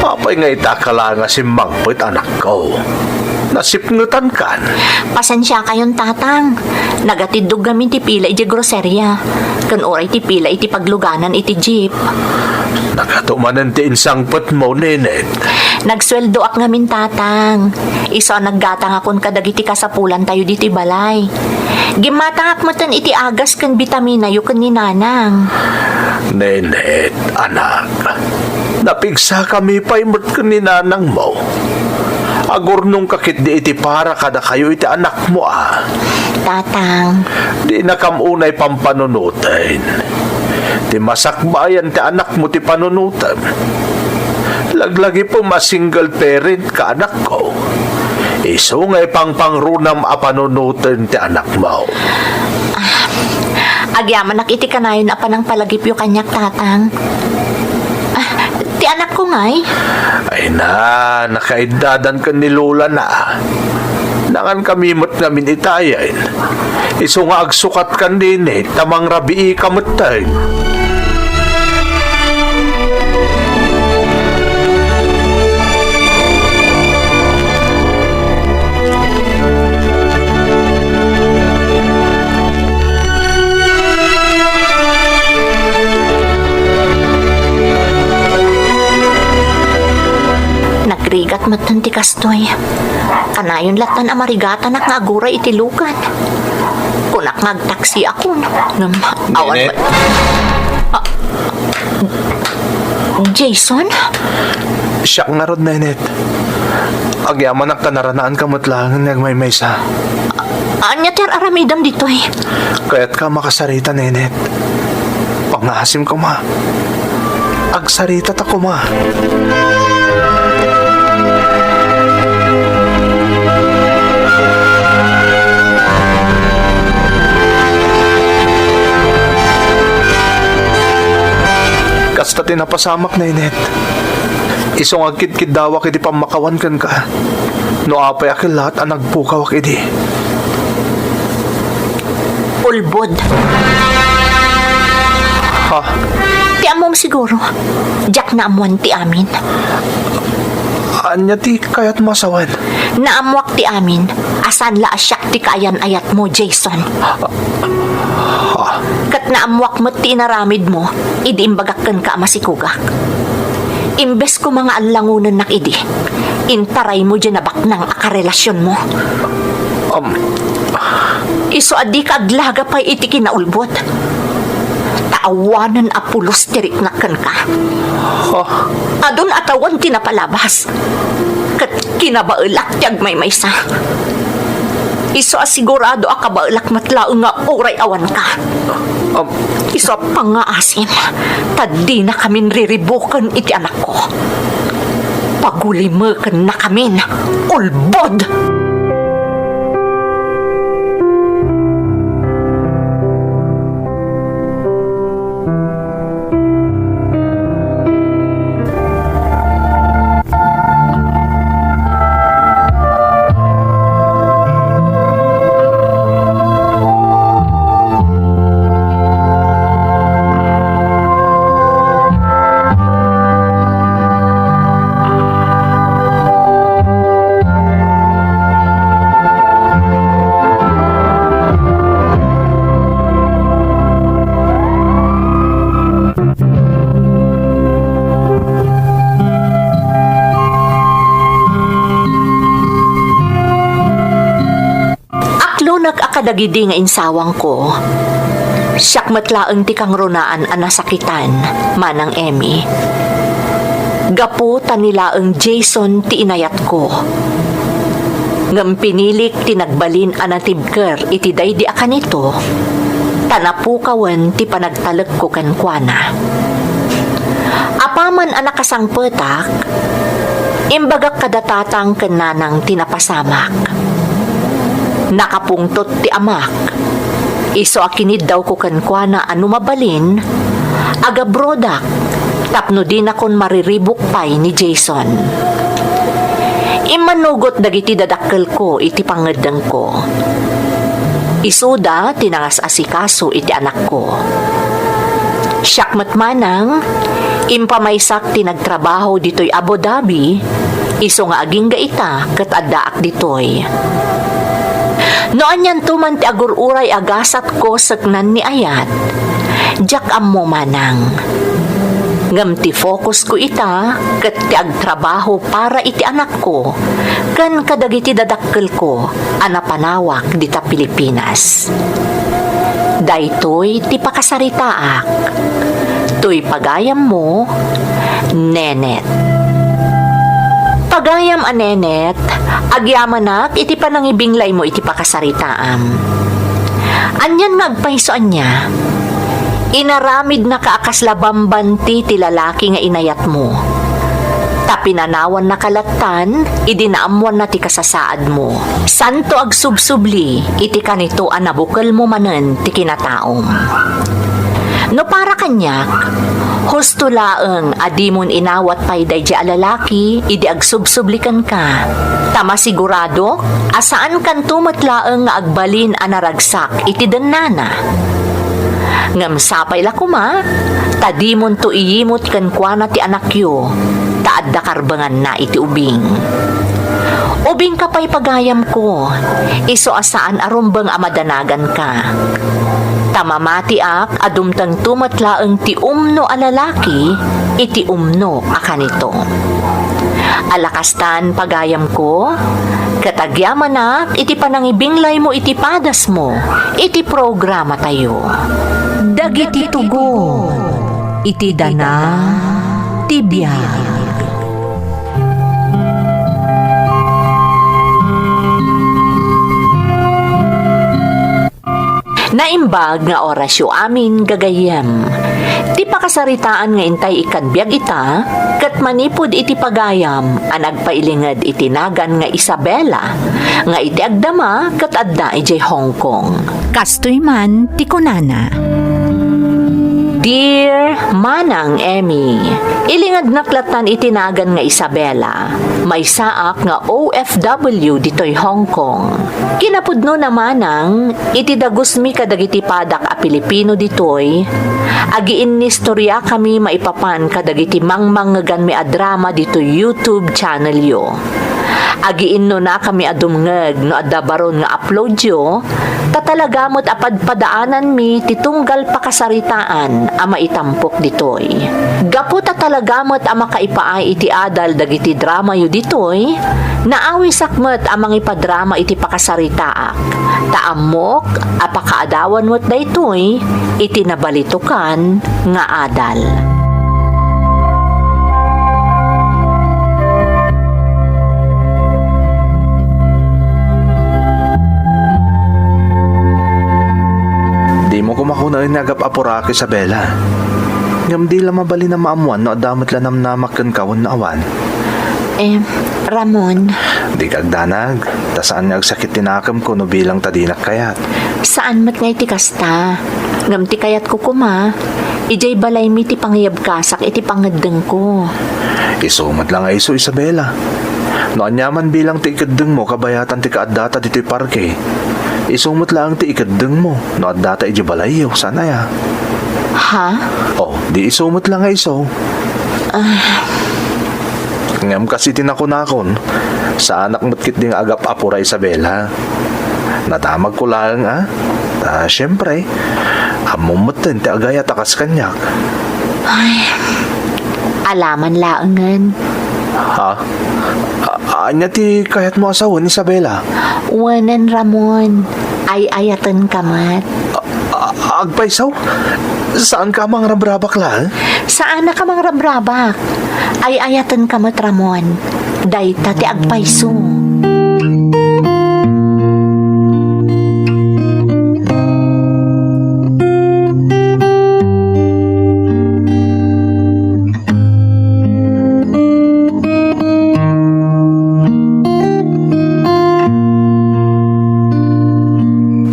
Apay nga itakala nga si Magpit anak ko. Nasipngutan kan. Pasensya kayon tatang. Nagatidog gamin ti pila iti groserya. Kan oray ti pila iti pagluganan iti jeep. Nagatumanan ti insangpet mo, Nenet. Nagsweldo ak ngamin tatang. Iso naggatang akon kadagiti kasapulan tayo diti balay. Gimatang ak matan iti agas kan bitamina yu kan ni nanang. Nenet, anak. Napigsa kami pa imot ka ni nanang mo. Agor nung kakit di iti para kada kayo iti anak mo ah. Tatang. Di na kamunay pampanunutin. Ti masakbayan ti anak mo ti panunutan. Laglagi po single parent ka anak ko. Iso ngay pangrunam a panunutin ti anak mo. Agyaman nak iti kanayon apa ng palagip yu kanyak tatang. Ti anak ko ngay. Ay na, nakaidadan ka ni Lola na. Nangan kami mo't namin itayin. Iso nga agsukat kan din tamang rabii kamatay. Nagrigat matan ti kastoy. Kanayon latan amarigatan nak ngaguray iti lugan. Kunak ngagtaksi ako. Awan Nenet? ba? Jason? Siya nga rod, Nenet. Agyaman ang kanaranaan ka matlangan nagmaymay sa. Anya ter aramidam dito eh. Kaya't ka makasarita, Nenet. Pangasim ko ma. Agsarita ta ko ma. Kasta tinapasamak, Nenet. Isong agkid-kid dawak iti pamakawan kan ka. No apay akil lahat ang nagpukawak iti. Ulbod. Ha? Ti amom siguro. Jack na amuan ti amin. Anya ti kayat masawan? Naamwak ti amin. Asan la asyak ti kayan ayat mo, Jason. Kat naamwak mo ti naramid mo, idi imbagakkan ka masikugak. Imbes ko mga alangunan nak idi, intaray mo dyan na baknang akarelasyon mo. Iso adi ka aglaga pa iti kinaulbot. Taawanan apulos tirik nakan ka. Adon atawan tinapalabas. Kat kinabailak tiyag may maysa. Iso asigurado akabailak matlaang nga oray awan ka. Iso pangaasim. Tadi na kamin riribukan iti anak ko. Pagulimakan na kamin. Ulbod! kadagidi nga insawang ko. Siyak matlaang ti kang runaan ang nasakitan, manang Emmy. Gapo tanilaang Jason ti inayat ko. Ngam pinilik tinagbalin anatibker iti day di akanito, tanapukawan ti panagtalag ko kankwana. Apaman ang nakasangpetak, imbagak kadatatang kananang tinapasamak. Nakapungtot ti amak, iso akinid daw ko kankwana anu mabalin, agabrodak, tapno din akon mariribok pay ni Jason. Imanugot dagiti dadakkel ko iti pangedeng ko. Isuda tinangas asikaso iti anak ko. Siyakmat manang, impamaysak tinagtrabaho ditoy Abu Dhabi, iso nga aging gaita ket addaak ditoy. Noan yan tuman ti agururay agasat ko saknan ni ayat, jak ammo manang. Ngam ti focus ko ita, ket ti agtrabaho para iti anak ko, kan kadagiti dadakkel ko, anapanawak dita Pilipinas. Daytoy ti pakasaritaak, tuy pagayam mo, Nenet. Pagayam a Nenet, agyamanak iti panangibinglay mo iti pakasaritaam. Anyan nagpaisoan niya, inaramid na kaakaslabamban ti lalaki nga inayat mo. Tapinanawan na kalatan, idinaamuan na ti kasasaad mo. Santo agsubsubli, iti kanito anabukal mo manen ti kinataom. No para kanyak, husto laeng adimon inawat pay day di alalaki, idi agsubsublikan ka. Tama sigurado, asaan kan tumatlaeng nga agbalin anaragsak iti dennana. Ngam sapay la kuma, tadimon to iyimot kankwana ti anakyo, taadda karbangan na iti ubing. Ubing kapay pagayam ko, iso asaan arumbang amadanagan ka. Tamamati ak adumtang tumatlaeng ti umno alalaki, iti umno akanito. Alakastan pagayam ko, katagyamanak iti panangibinglay mo iti padas mo, iti programa tayo. Dagiti tugo, iti dana, tibiyag. Naimbag nga orasyo amin gagayem. Ti pakasaritaan nga intay ikadbiag ita, kat manipod iti pagayam, ang nagpailingad itinagan nga Isabela, nga iti agdama kat adda iti Hong Kong. Kastoy man ti kunana. Dear Manang Emmy, ilingad naklatan itinagan nga Isabela, may saak nga OFW ditoy Hong Kong. Kinapudno na manang, iti dagusmi kadagiti padak a Pilipino ditoy, agiin ni storya kami maipapan kadagiti mangmangagan mi a drama dito YouTube channel yo. Agiin no na kami adumngeg no adabaron nga upload yo, tatalagamot apadpadaanan mi titunggal pakasaritaan ama itampok ditoy. Gapu tatalagamot ama kaipaay iti adal dagiti drama yu ditoy, naawi sakmet amang ipadrama iti pakasaritaak. Taamok apakaadawan mo't daytoy iti nabalitukan nga adal. Di mo kumakunain nga agap apurake sa Bella. Ngam di lang mabali na maamuan no adamot lang namnamak kan kawon na awan. Ramon, Di kagdanag, tasaan nga agsakit tinakam ko no bilang tadinak kayat. saan mat nga iti kasta? Ngam ti kayat ko kuma, ijay balay mi ti pangyab kasak iti pangadeng ko. Isumat lang ay iso Isabela. No anyaman bilang ti ikadeng mo kabayatan ti kaadata dito'y parke. Isumot lang ti ikadeng mo no adata iji balayo sana ya. Ha? Oh, di isumot lang ay iso. Ngam kasi tinakunakon sa anak mo't kit ding agap apura Isabela. Natamag ko lang syempre, amumutin ti agaya takas kanyak. Alaman laangan. Ha? Anya ti kayat mo asawan Isabela? Wanan Ramon. Ay ayatan ka mat. Agpaisaw? Saan ka mang rabrabak la? Saan na ka mang rabrabak? Ay ayatan ka mat, Ramon. Dayta ti agpayso.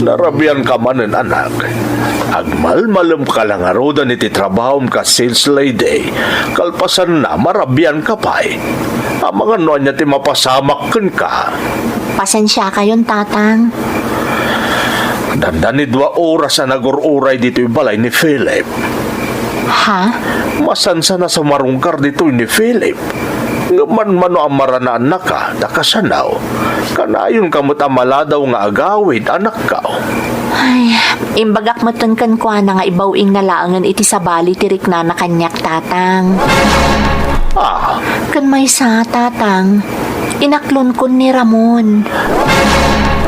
Narabian ka manen anak. Agmalmalem ka lang arudan iti trabahom ka sales lady. Kalpasan na marabian ka pa'y. Ang mga noon niya ti mapasamak ka. Pasensya kayon, tatang. Dandani 2 oras na nagururay dito yung balay ni Philip. Ha? Masansa na sa marungkar dito ni Philip. Ngaman mano ang maranaan na ka, nakasanaw. Kanayon kamot amaladaw nga agawid, anak ka. Ay, imbagak matengkan ko na nga ibawing nalaangan iti sabali tirik na kanyak, tatang. Ah, Kan may sa, tatang. Inaklon ko ni Ramon.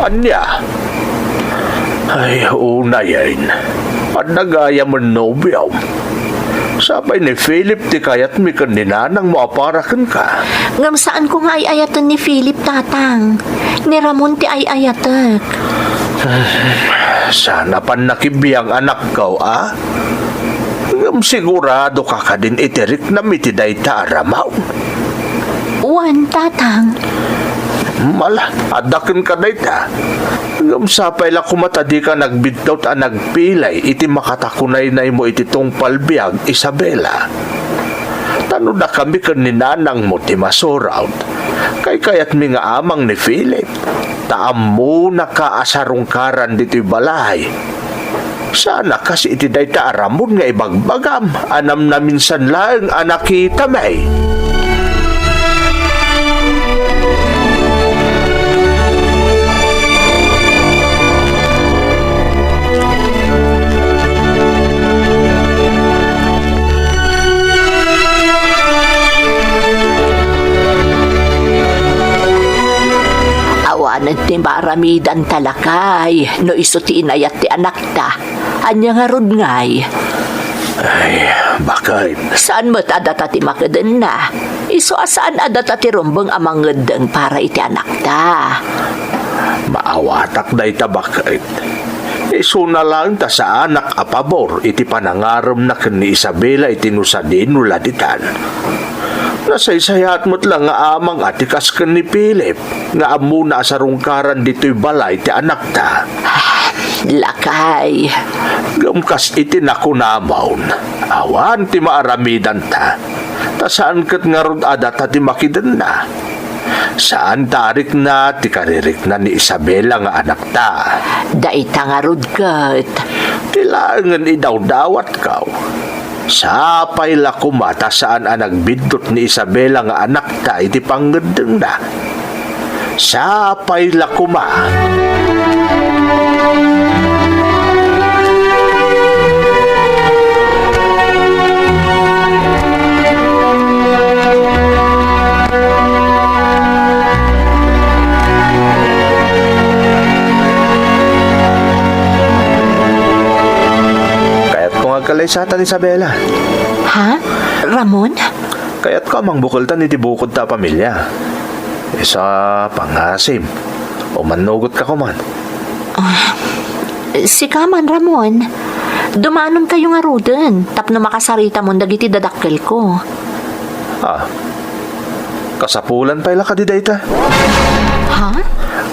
anya? Ay, una yan. At nagaya mo nobyaw. Sabay ni Philip ti kayat mi kaninanang maaparakan ka. Ngam saan ko nga ay ayatan ni Philip, tatang. Ni Ramon ti ay ayatek. Sana pa nakibiyang anak ka, ah? Ngam sigurado ka ka din itirik na mitiday ta aramaw. Wan, tatang. Mala, adakin ka na ita. Ngam sapay la kumatadi ka nagbidtaw ta nagpilay iti makatakunay na mo iti tong palbiag, Isabela. Tano na kami kaninanang mo ti masoraw. Kay kayat mi nga amang ni Philip. Taam mo nakaasarungkaran dito'y balay. Sana kasi iti day ta aramon nga ibagbagam. Anam na minsan lang anakita may. Awanan ti maramidan talakay. No iso ti inayat ti anak ta. Anya nga rod ngay. Ay, bakit? Saan mo't adata ti makaden na? Iso asaan adata ti rumbang amang ngedeng para iti anak ta. Maawatak na ita bakit? Iso na lang ta sa anak a pabor iti panangaram na ni Isabela iti nusadin nuladitan. Nasaysayat mo't lang nga amang atikas ka ni Philip nga amuna sa rungkaran dito'y balay ti anak ta. Lakay. Gamkas iti nakunamaon. Awan ti maaramidan ta. Ta saan kat nga rod adata ti makiden na. Saan tarik na ti karirik na ni Isabela nga anak ta. Daita nga rod kat. Kailangan idawdawat ka. Sapay la kumata saan ang nagbidot ni Isabela nga anak ta iti panggedeng na. Sapay la kuma. Kalaysatan Isabela. Ha? Ramon? Kaya't ka mang bukultan iti bukod ta pamilya. Isa pangasim. O manugot ka kuman. Si Kaman, Ramon. Dumanon kayo nga ruden. Tapno makasarita mo dagiti dadakkel ko. Ah, kasapulan pa ila ka di dayta. Ha?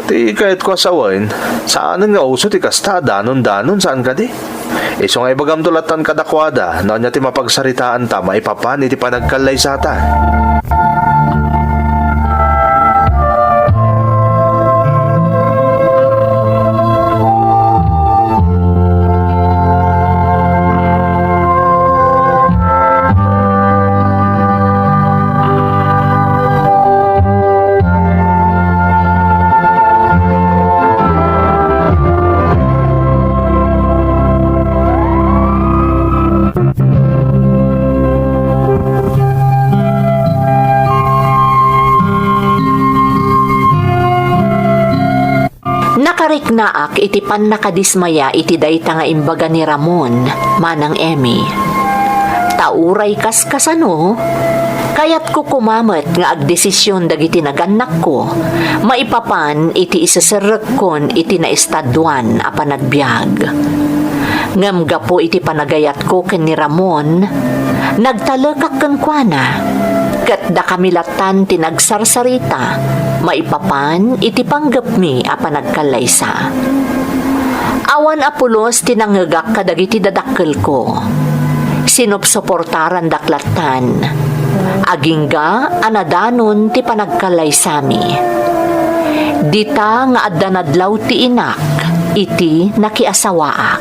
Ti kahit ko asawain, saan nga uso ti kasta danon-danon saan ka di? Iso nga ibagam tulatan kadakwada, na niya ti mapagsaritaan ta, maipapan iti panagkalay sa ta. Nakariknaak iti pan nakadismaya iti dayta nga imbaga ni Ramon, manang Emmy. Tauray kas kasano, kayat ko kumamat nga agdesisyon dagiti naganak ko, maipapan iti isasarekon iti naestadwan a panagbiag. Ngamga po iti panagayat ko ken ni Ramon, nagtalekak kenkwana, ket da kamilatan ti nagsarsarita, maipapan iti panggepmi a panagkalaysa. Awan apulos tinangegak kadagiti dadakkel ko. Sinupsuportaran daklatan. Agingga anadanon ti panagkalaysami. Dita nga adda nadlaw ti inak, iti nakiasawaak.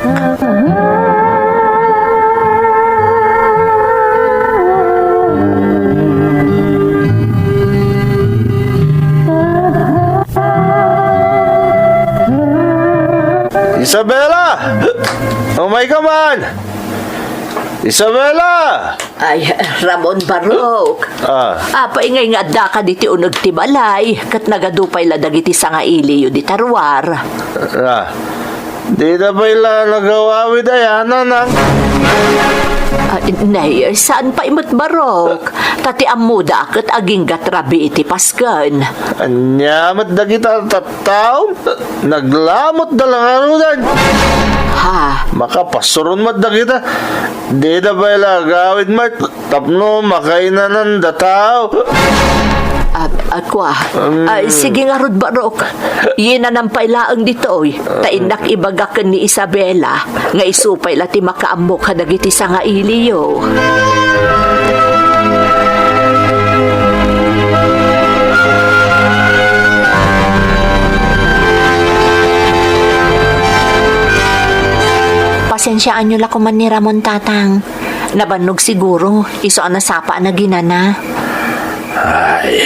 Isabela! Umay ka man! Isabela! Ay, Ramon Barok. Paingay nga adda ka diti unag ti balay, kat nagadupay la dagiti sanga iliyo di tarwar. Di na ba ila nagawawid ayana nang? Nay, saan pa imot Barok? Tati amuda kat aging gatrabi iti paskan. Anyamat na kita tataw? Naglamot na lang ano dan? Ha? Makapasurun mat na kita. Di na ba ila gawid mat? Tapno makainan ng dataw. Sige nga Rod Barok. Yina nang pailaang ditoy. Tainak ibagakan ni Isabela nga isupay lati makaamok kadagiti sa nga iliyo. Pasensyaan nyo la kuman ni Ramon tatang. Nabanog siguro. Iso ang nasapa na ginana. Ay,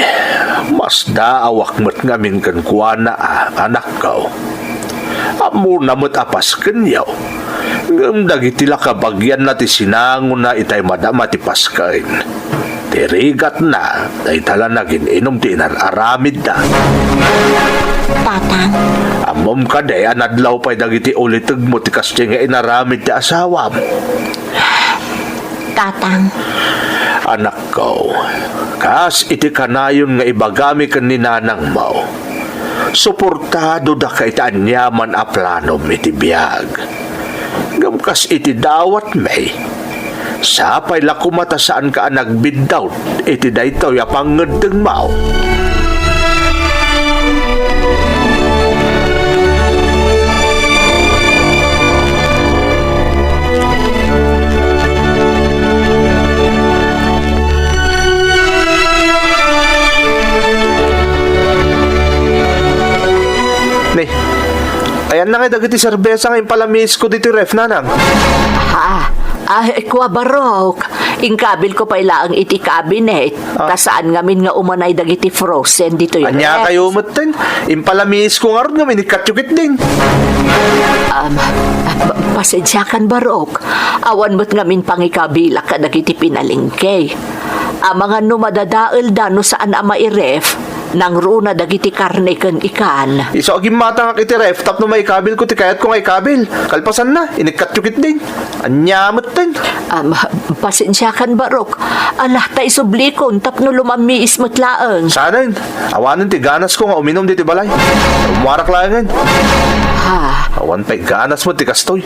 mas daawak mat ngamin kan kuana anak ko. Amo na mat apas kanyaw. Ngam dagitila kabagyan na ti sinangon na itay madama ti paskain. Tirigat na, ay tala naging inom ti inararamid na. Tatang. Amom ka day, anadlaw pa'y dagiti ulitag mo ti kasya nga inaramid ti asawam. Tatang. Anak ko, kas iti kanayon nga ibagami kan ni nanang mo. Suportado da kay taanyaman a planom iti biyag. Gamkas iti dawat may. Sapay lakumata saan ka nagbiddaw iti daytaw ya pangedeng mao. Ayan na nga dagiti serbesa ngayon palamis ko dito ref nanang. Kwa Barok. Ingkabil ko pa ilaang iti cabinet. Tasaan ngamin nga umanay dagiti frozen dito yun. Anya kayo umutin. Impalamis ko nga ron ngamin ikatyukit din. Pasensyakan Barok. Awan mo't ngamin pangikabila ka dagiti pinalingke. Mga numadadaal dano saan ama i-ref. Nang runa dagiti karne ken ikan. Iso agim mata nga kiti ref tap no may kabil ko ti kayat ko ngay kabil. Kalpasan na, inikatyukit din. Anyamot din. Pasensyakan Barok. Alah ta isublikon tapno lumami ismutlaang. Sana yun. Awanan ti ganas ko nga uminom dito balay. Umarak lang yan. Awan pa'y ganas mo ti kastoy.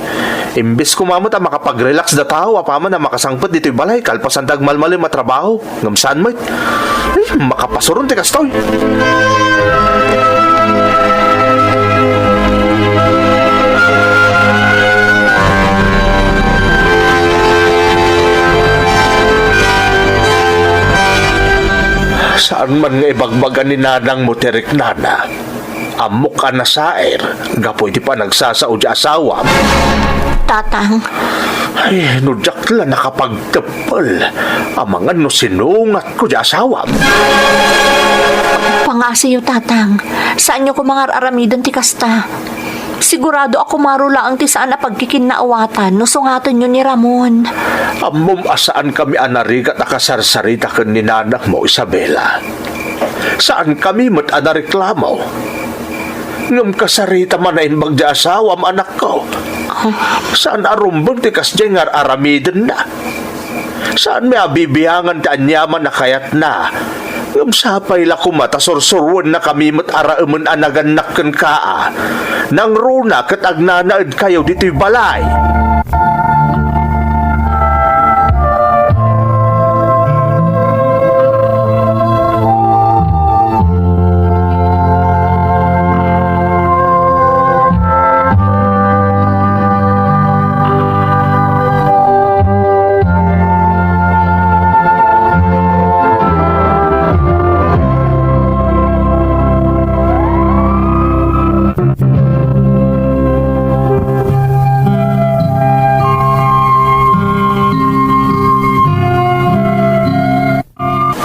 Imbis ko mamot makapag-relax na tao apaman na makasangpot dito balay. Kalpasan tagmalmali matrabaho. Ngamsaan mo makapasuron ti kastoy. Saan man nga ibagbagan ni nanang mo tirik nana? Amok ka na saer, gapoy di pa nagsasaod di asawa. Tatang. Ay, nudyak la nakapagtapal. Amangan no sinungat ko di asawa. Pangasiyo tatang. Saan nyo ko mga aramidan ti kasta? Sigurado ako marula ang ti saan na pagkikinnaawatan no sungatan nyo ni Ramon. Amom asaan kami anarigat nakasarsarita kan ni nanak mo Isabela. Saan kami mat anareklamo? Ngam kasarita man na inbag di asawam anak ko. Saan arumbang ti kasjay nga aramiden na? Saan may abibiyangan ti anyaman na kayat na? Ngam sapay la kumata sorsorwan na kami mat araaman anaganak kan kaa. Nang runa kat agnanaad kayo dito'y balay.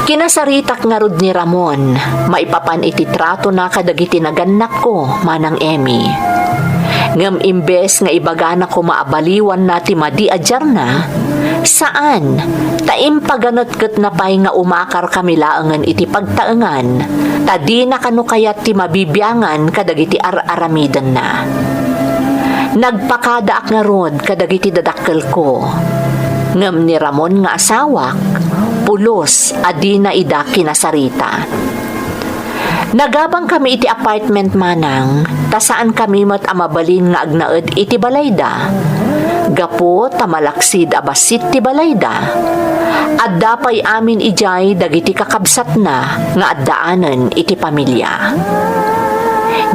Kinasaritak nga rod ni Ramon, maipapan iti trato na kadagiti naganak ko, manang Emmy. Ngam imbes nga ibagana ko maabaliwan na ti madi ajar na, saan? Taim paganot ket na pay nga umakar kami laangan iti pagtaengan, tadi na kanu kayat ti mabibyangan kadagiti aramidan na. Nagpakadaak nga rod kadagiti dadakkel ko. Ngam ni Ramon nga asawak, pulos adi na ida kinasarita. Nagabang kami iti apartment manang, tasaan kami mat amabalin nga agnaed iti balayda. Gapo tamalaksid abasit ti balayda. Adda pay amin ijay dagiti kakabsat na nga addaanen iti pamilya.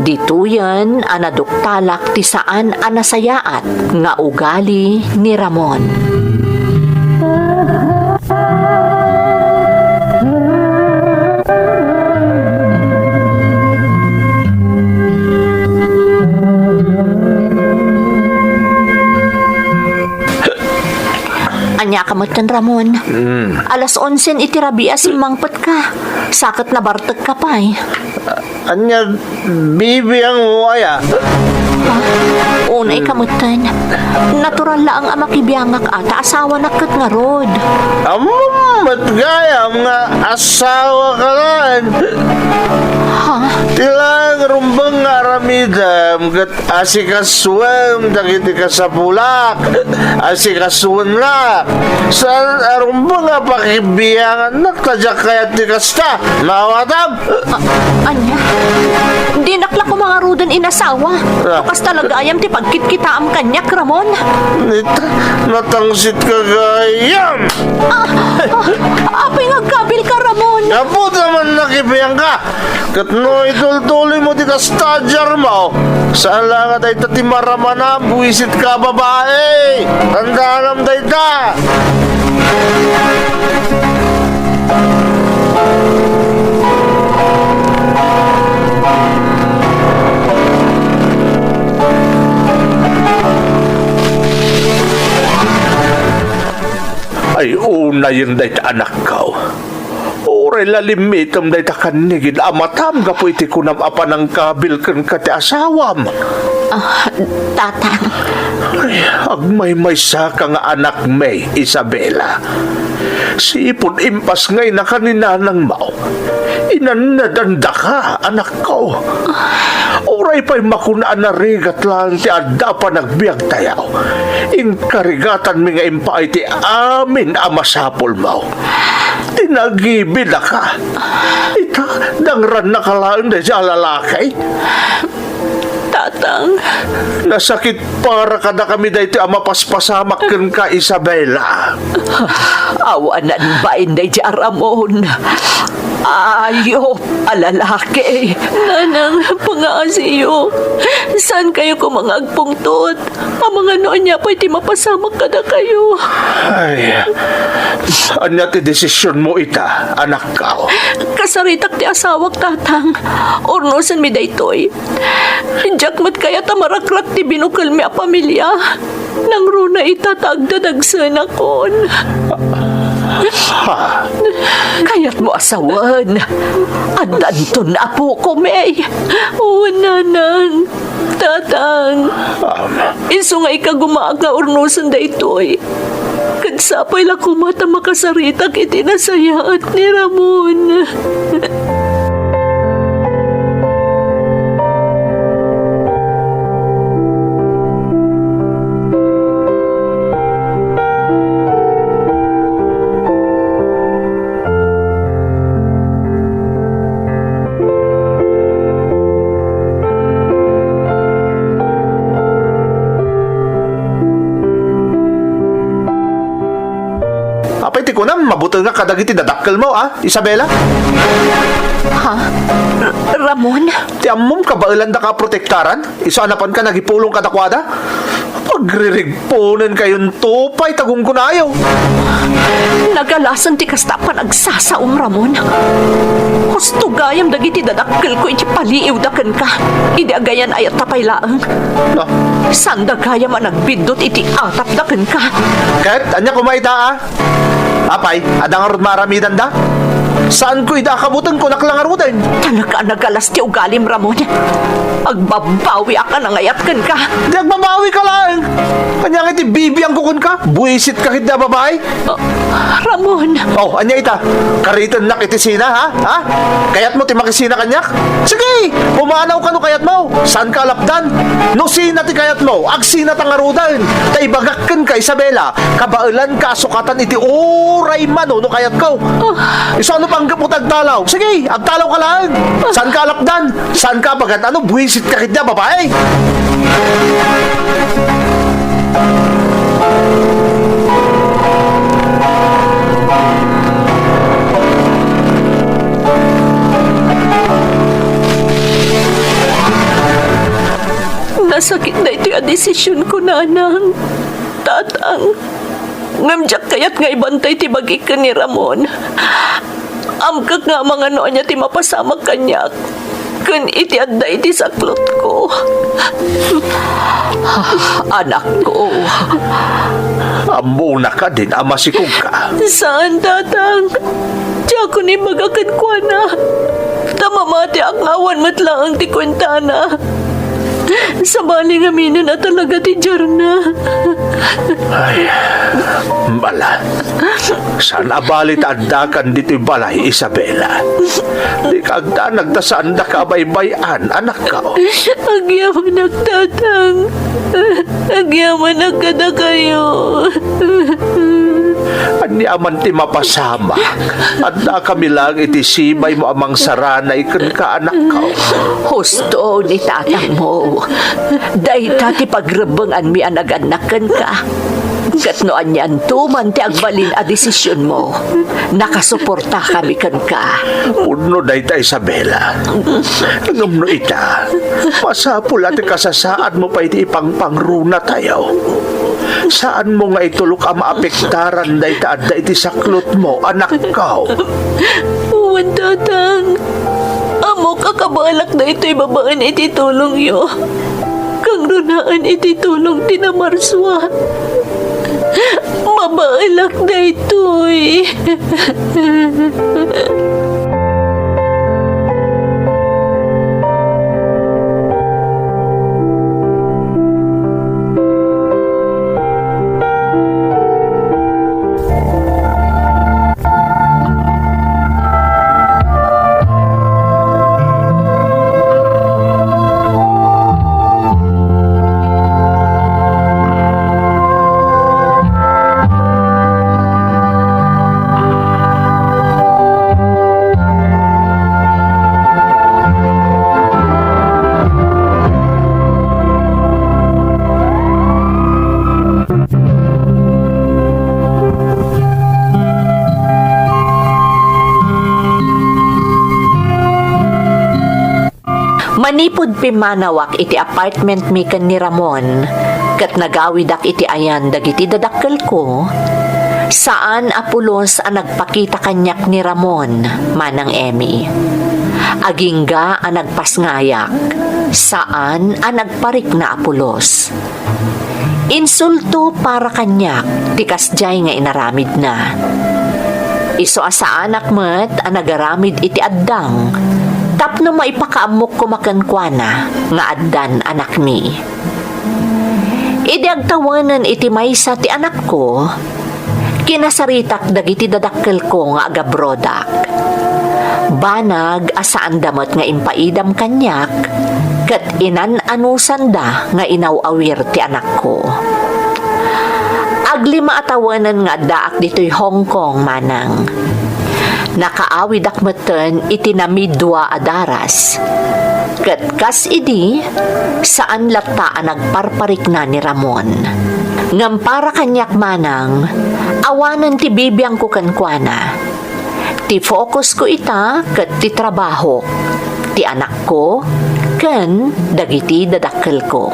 Dituyan anaduktalak ti saan anasayaat nga ugali ni Ramon. Anya kamutan Ramon. Alas 11 itirabia si mangpet ka. Sakit na bartag ka pa'y. Anya, bibi ang waya. Unay kamutan. Natural lang ang makibiyangak ata asawa na kat nga rod. Mat gayam nga asawa ka lan. Ha? Tilang rumbang nga aramidam kat asikaswem dagiti ka sa pulak. Asikaswen na. Saan rumbang nga pakibiyangan nagtadyak kayat ti kasta. Mawatam. Anya? Di nakla ko mga rodan inasawa. Tukas talaga ayam ti pagkit-kita am kanyak, Ramon. Natangsit ka gayam. Apay ngagkabil ka, Ramon. Kapot naman nakibiyang ka. Katno itultuloy mo di ka stadyar mo. Saan lang at ay tatimaraman na buwisit ka babae. Tandaan day ta. Ay una yun day ta anak ko. Oray lalimitam day ta kanigid amatam ka po iti kunam apa ng kabil kan kati asawam. Tatang. Ay, agmay-may sa ka nga anak may Isabela. Si ipon impas ngay na kaninanang mao. Inanadanda ka, anak ko. Oray pa'y makunaan na rigat lang ti adda pa nagbiag tayaw. Inkarigatan mi nga impa iti amin amasapol mo. Tinagibid ka. Ita, dangran na kalaan na siya lalakay. Tatang. Nasakit para kada kami dahito mapaspasamak ka, Isabela. Awanan ba inday di Ramon? Ayo, alalaki. Nanang, pangaasiyo. Saan kayo kumangagpungtot? Ang mga noon niya pa'y di mapasamak kada kayo. Ay, anya ti desisyon mo ita, anak ka. Kasaritak ti asawak, tatang. Ornosan mi daytoy. Jakmat kaya tamarakrak ti binukal mi a pamilya. Nang runa itatagdadagsan akon. Ha? Kaya't mo asawan. Adanto na po ko, May. Nanang. Tatang. Iso nga ikagumaag nga urnusan da ito'y. Kagsapay lang kumata makasaritak itinasayaat ni Ramon. ko na, mabuti nga kadagiti dadakkel mo, Isabela? Ramon? Ti ammom ka ba ilanda ka protektaran? Isanapan ka nagipulong kadakwada? Pagririgponen kayon tupay tagong kunayaw. Nagalasan ti kasta pa nagsasaom, Ramon. Gusto gayam dagiti dadakkel ko iti paliiw daken ka. Idi agayan ayat tapay laang. No. Sanda gayam nagbidot iti atap daken ka. Kahit anya kumaita Apay, adang maramidan da? Saan ko idakabutang ko naklangarudan? Talaga nagalas ti ugalim, Ramon. Agbabawi ka na ngayatkan ka. Di agbabawi ka lang. Kanyang iti bibiyang kukun ka. Buisit ka hit na babae. Ramon. Oh, anya ita. Kariton nak iti sina, ha? Kayat mo ti makisina kanyak? Sige, pumanaw ka no kayat mo. Saan ka lapdan? No sina ti kayat mo. Agsina tangarudan. Taibagakkan ka, Isabela. Kabailan ka sukatan iti oray mano no kayat ko. Iso ano pang kaputag talaw? Sige, agtalaw ka lang. Saan ka lapdan? Saan ka bagat? Ano, buwisit ka kit na, babae? Nasakit na ito yung desisyon ko, nanang. Tatang. Ngamjak kayat nga ibantay ti bagikan ni Ramon. Amkak nga mga noon niya ti mapasamag kanyak. Kun iti adda iti saklot ko. Anak ko. Amo na ka din, amasikog ka. Saan, tatang? Diya ko ni magakan ko na. Tamamati ang awan matlaang ti kwentana. Sa baling aminin na talaga ti Jarna. Ay, bala. Sana balit andakan dito'y balay, Isabela. Di kagda nagdasaan na kabaybayan, anak ka. Agyaman nagtatang. Agyaman nagkada kayo. Anyaman ti mapasama. At na kami lang iti sibay mo amang sarana ikan ka, anak ka. Husto ni tatang mo. Dahita ti pagrebengan mi anaganakan ka. Katnoan yan tuman ti agbalin a desisyon mo. Nakasuporta kami kan ka. Uno day ta, Isabela. Ngumno ita. Pasapul at kasasaan mo pa iti ipangpangruna tayo. Saan mo nga itulok ang maapektaran day ta adda iti saklot mo, anak ka. Uwan, tatang. Amo kakabalak na ito'y babaan iti tulong yo. Kang runaan iti tulong tinamarswa. Mabalak na ito'y. Manipod pimanawak iti apartment mi ken ni Ramon. Kat nagawidak iti ayan dagiti dadakkel ko. Saan apulos ang nagpakita kanyak ni Ramon, manang Emmy. Agingga ang nagpasngayak. Saan ang nagparik na apulos. Insulto para kanyak, tikas jay nga inaramid na. Iso asa anak met ang nagaramid iti addang. Tapno maipakaamok ko makankwana nga addan anak mi. Idi agtawanan iti maysa ti anak ko, kinasaritak dagiti dadakkel ko nga agabrodak. Banag asaan damot nga impaidam kanyak, kat inan-anusan da nga inawawir ti anak ko. Aglima atawanan nga daak dito'y Hong Kong manang. Nakaawid akmeten itinamidwa adaras. Kat kas idi, saan latta ang nagparparik na ni Ramon. Ngam para kanyak manang, awanan ti bibiyang ko kankwana. Ti focus ko ita ket ti trabaho, ti anak ko, ken dagiti dadakkel ko.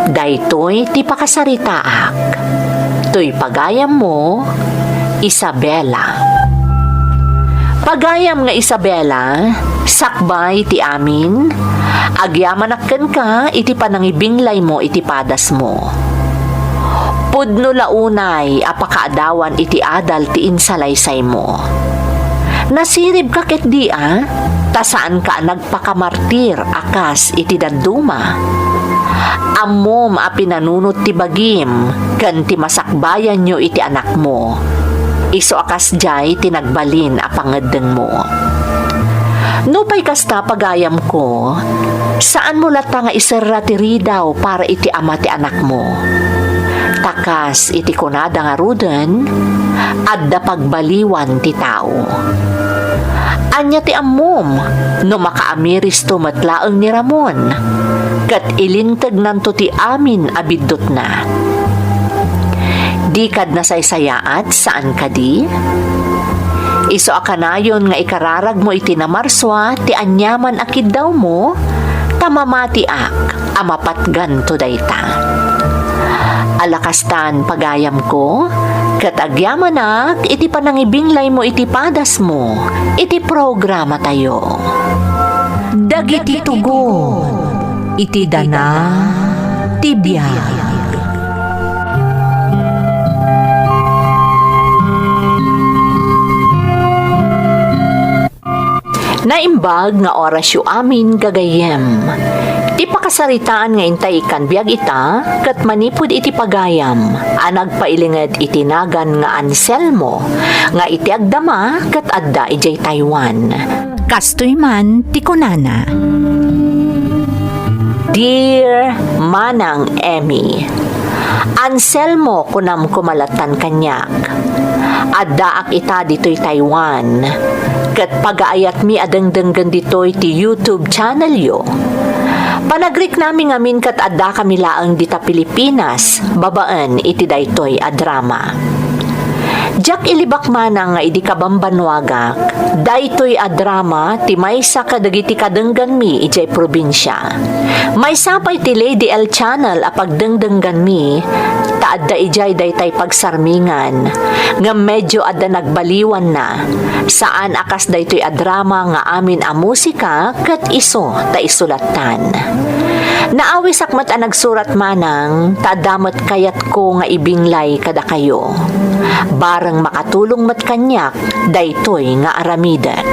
Daytoy ti pakasaritaak. Toy pagayam mo, Isabela. Pagayam nga Isabela, sakbay ti amin, agyamanakken ka iti panangibinglay mo iti padas mo. Pudno launay apakaadawan iti adal ti insalaysay mo. Nasirib ka ket di tasaan ka nagpakamartir akas iti daduma. Ammom a pinanunot ti bagim, ken ti masakbayan nyo iti anak mo. Iso akas jay tinagbalin a pangeddeng mo. Nupay kasta pagayam ko, saan mo lata nga iserra ti ridaw para iti ama ti anak mo? Takas iti kunada nga ruden, adda pagbaliwan ti tao. Anya ti ammom, no makaamiris to matlaeng ni Ramon, kat ilintag nanto ti amin abiddot na. Di kad nasaysayaat saan ka di? Iso akanayon nga ikararag mo iti namarswa ti anyaman akid daw mo, tamamati ak amapat ganto dayta. Alakastan pagayam ko, kat agyamanak iti panangibinglay mo iti padas mo, iti programa tayo. Dagiti tugon, iti dana, tibiyag. Naimbag nga oras yu amin gagayem. Ti pakasaritaan nga intay ikan biag ita, kat manipud iti pagayam, anag pailinged itinagan nga Anselmo, nga iti agdama kat adda ijay Taiwan. Kastoy man ti kunana. Dear Manang Emmy, Anselmo kunam kumalatan kanyak. Adda ak ita dito'y Taiwan. Kat pagaayat mi adengdenggan dito'y ti YouTube channel yo. Panagrik namin ngamin kat adda kami laang dita Pilipinas, babaan iti daytoy a drama. Jak ilibak manang nga idi kabambanwagak, daytoy a drama ti maysa kadagiti kadenggan mi ijay probinsya. Maysa pay ti Lady L channel a pagdengdenggan mi, taadda ijay daytay pagsarmingan, nga medyo adda nagbaliwan na, saan akas daytoy a drama nga amin a musika ket iso ta isulatan. Naawi sakmat a nagsurat manang, taadamat kayat ko nga ibinglay kada kayo. Barang makatulong mat kanyak, daytoy nga aramidak.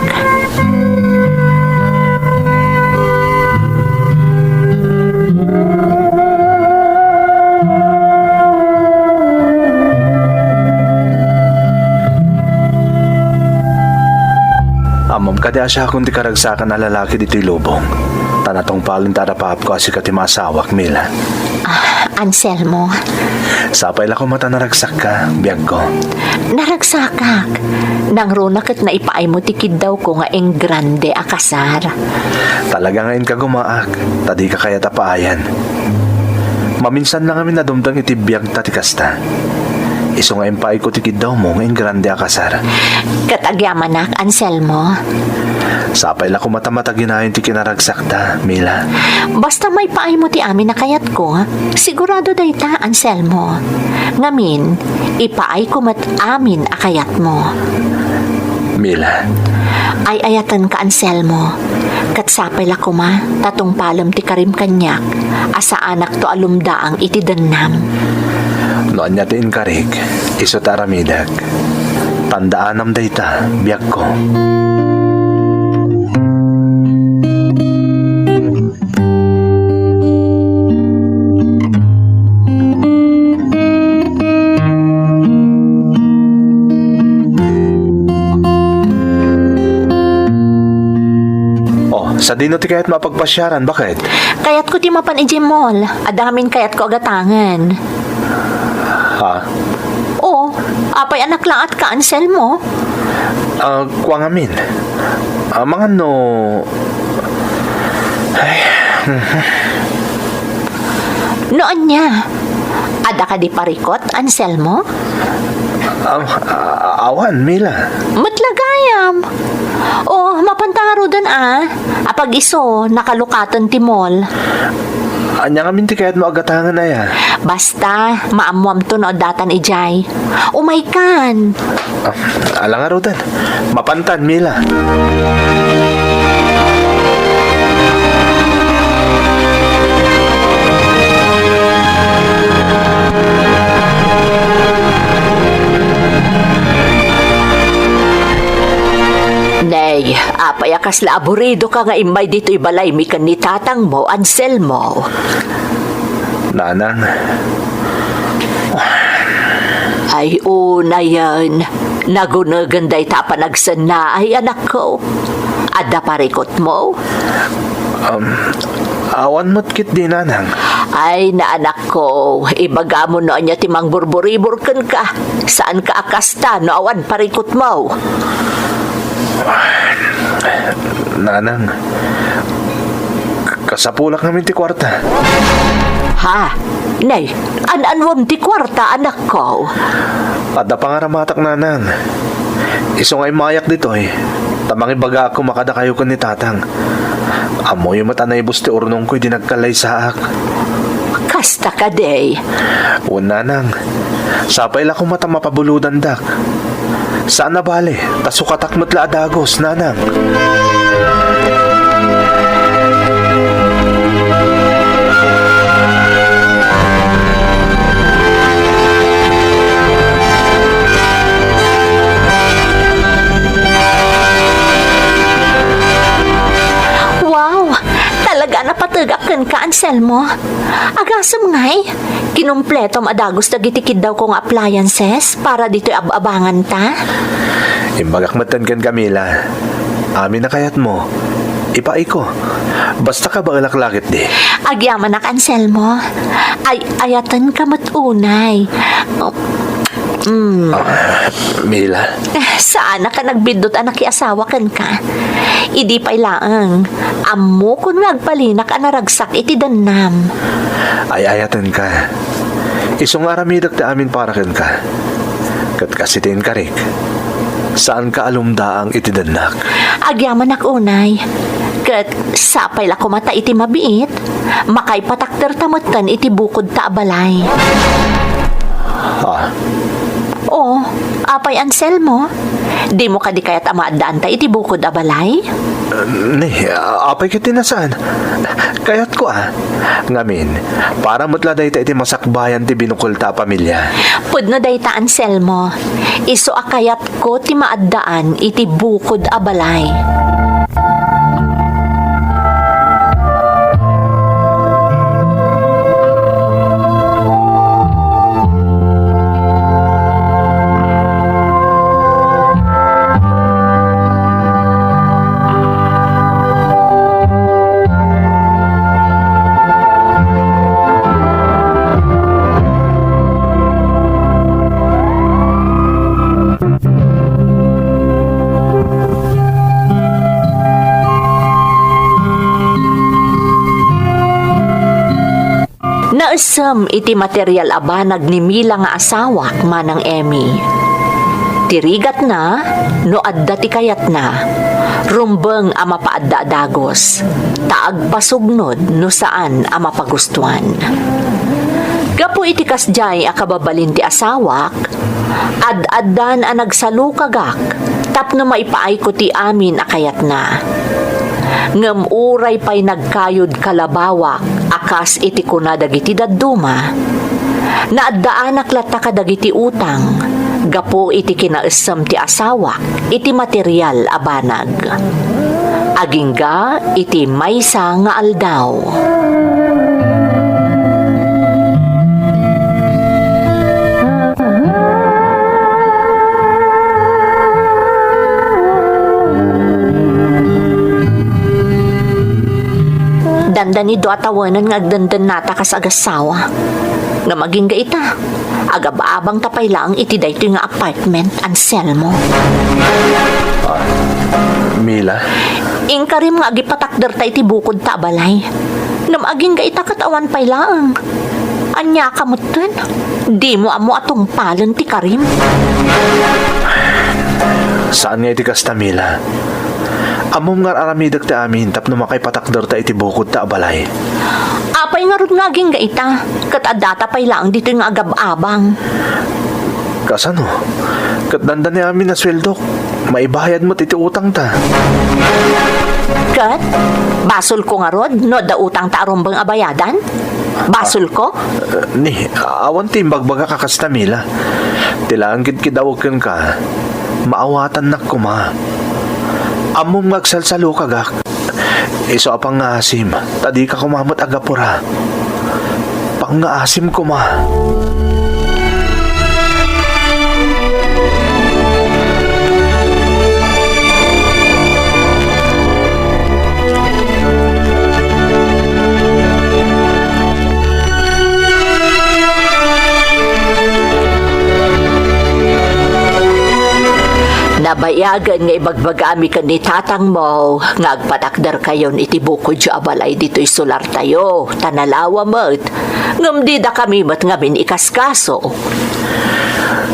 Amam kadi asya kung di karagsakan na lalaki dito'y lubong. Tanatong palin tarapap ko asi kati masawak, Mila. Anselmo, Sapay la ko mata naragsak ka, biyag ko. naragsakak. Nang runakat na ipaay mo tikid daw ko nga eng grande akasar. Talaga ngayon ka gumaak, tadi ka kaya tapaayan. Maminsan lang kami nadumdang itibiyag tatikasta. Iso nga impay ko tikid daw mo ngayong grande akasar. Katagyamanak, Anselmo. Sapay la ko mata-mata ginahin ti kinaragsak ta, Mila. Basta may paay mo ti amin na kayat ko, sigurado dayta, Anselmo. Ngamin, ipaay ko mat amin akayat mo. Mila, Ay ayatan ka, Anselmo. Katsapay la kuma, tatong palam ti karim kanyak, asa anak to alumdaang iti dannam. noan niya ti inkarig, iso taramidag. Tandaanam dayta, biyag ko. Sa dino ti kayat mapagpasyaran, bakit? Kayat ko ti mapan ijimol, adamin kayat ko agatangan. Ha? Oo, apay anak lang at ka, Anselmo. Kuwang amin. Mga no... Ay, Noon niya, Ada ka di parikot, Anselmo? Awan, Mila. Matlagayam. Oh, mapantaro dun Apag iso, nakalukatan ti mall. Anya nga minti kaya't mo agatangan na ya. Basta, maamuam to no datan ijay. Umaykan. Alang nga Rodan. Mapantan, Mila. Nay, apay akas la aburido ka nga imay dito ibalay mi kan ni tatang mo, Anselmo. Nanang, Ay, una yan. Nagunaganday tapanagsan na ay anak ko. Ada parikot mo? awan mo't kit di, Nanang. Ay, na anak ko, ibaga mo na niya timang burburiburkan ka. Saan ka akasta no awan parikot mo? Nanang, kasapulak namin ti kwarta. Ha? Nay, an-anwam ti kwarta anak ko. Ada pangaramatak, Nanang. Iso nga'y mayak dito Tamang ibaga ako makada kayo kan ni tatang. Amoy matanay bus ti urnong ko'y dinagkalay saak. Kasta ka, day. O, Nanang, sapay la ko mata mapabuludan dak. Saan na bale? Tasukatak matla adagos, Nanang. Wow! Talaga napatagakan ka, Anselmo. Agasam nga'y, kinumpletom adagos dagitikid daw kong appliances para dito abangan ta. Imbagak matan kan Camila. Amin na kayat mo. Ipaay ko. Basta ka ba alaklakit di? Agyaman nak, Anselmo. Ay, ayatan ka matunay. Mila, Saan ka nagbidot anak asawa kan ka? Idi pa'y laang. Amo kung nagpalinak anaragsak iti danam. ayatan ka. Isong aramidak ta amin para kan ka. Kat kasitin ka rik. Saan ka alumdaang itidanak? Agyaman nak unay. Kat sapay la kumata iti mabiit. Makay patakter tamutan iti bukod ta abalay. Oh, apay Anselmo. Di mo ka di kaya't amaadaan ta iti bukod abalay? Apay ka tinasaan. Kayat ko Ngamin, para mutladay ta iti masakbayan ti binukol ta pamilya. Pudno day ta, Anselmo. Iso akayat ko ti maaddaan iti bukod abalay. Naasam iti material abanag ni Mila nga asawa manang Emmy. Tirigat na, no adda ti kayat na, rumbeng ama paadda dagos, taag pasugnod no saan ama pagustuhan. Gapo iti kasjay akababalin ti asawak, ad-addan ang nagsalukagak, tapno maipaay ko ti amin akayat na. Ngem uray pa'y nagkayod kalabawak, akas iti kuna dagiti dadduma. Naaddaanak lata ka dagiti utang, gapo iti kinaesem ti asawa, iti material abanag. Agingga iti maysa nga aldaw. Dandan ni do atawanan nga agdandan nata kas agasawa. Nga maging gaita, agababang tapay lang iti dayto nga apartment, Anselmo. Mila? Ingkarim nga agipatakder ta iti bukod ta balay. Nga maging gaita katawan pay lang. Anya ka mo dun? Di mo amo atong palan ti Karim. Saan nga iti kasta, Mila? Amom nga aramidag ta amin tapno makaipatakder ta iti bukod ta abalay. Apay nga ron nga ging gaita. Kat adata pay lang dito nga agab-abang. Kasano? Kat dandan ni amin na sweldo. Maibayad mo iti utang ta. Kat, basol ko nga rod, no da utang ta aron bang abayadan? Basol ko? Ni, awan timbag baga kakasta, Mila. Tilaan kidawag ka. Maawatan na kuma. Amom ngagsalsalo kagak. Iso apang nga asim. Tadi ka kumamot agapura. Pang nga asim kuma. Nabayagan nga ibagbagami ka ni tatang mo, nga agpatakdar kayon iti bukod sa abalay dito'y solar tayo, tanalawa mo't, ngamdida kami mat ngamin ikaskaso.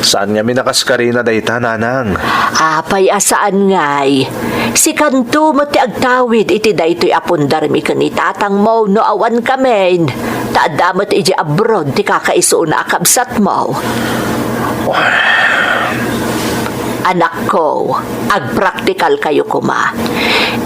Saan nga minakaskarina dayta, nanang? Apay asaan ngay, si kanto mo ti agtawid iti dayto'y apundar mi ka ni tatang mo no awan kamen, taadamat iti abroad ti kakaiso na akabsat mo. Anak ko, agpraktikal kayo kuma.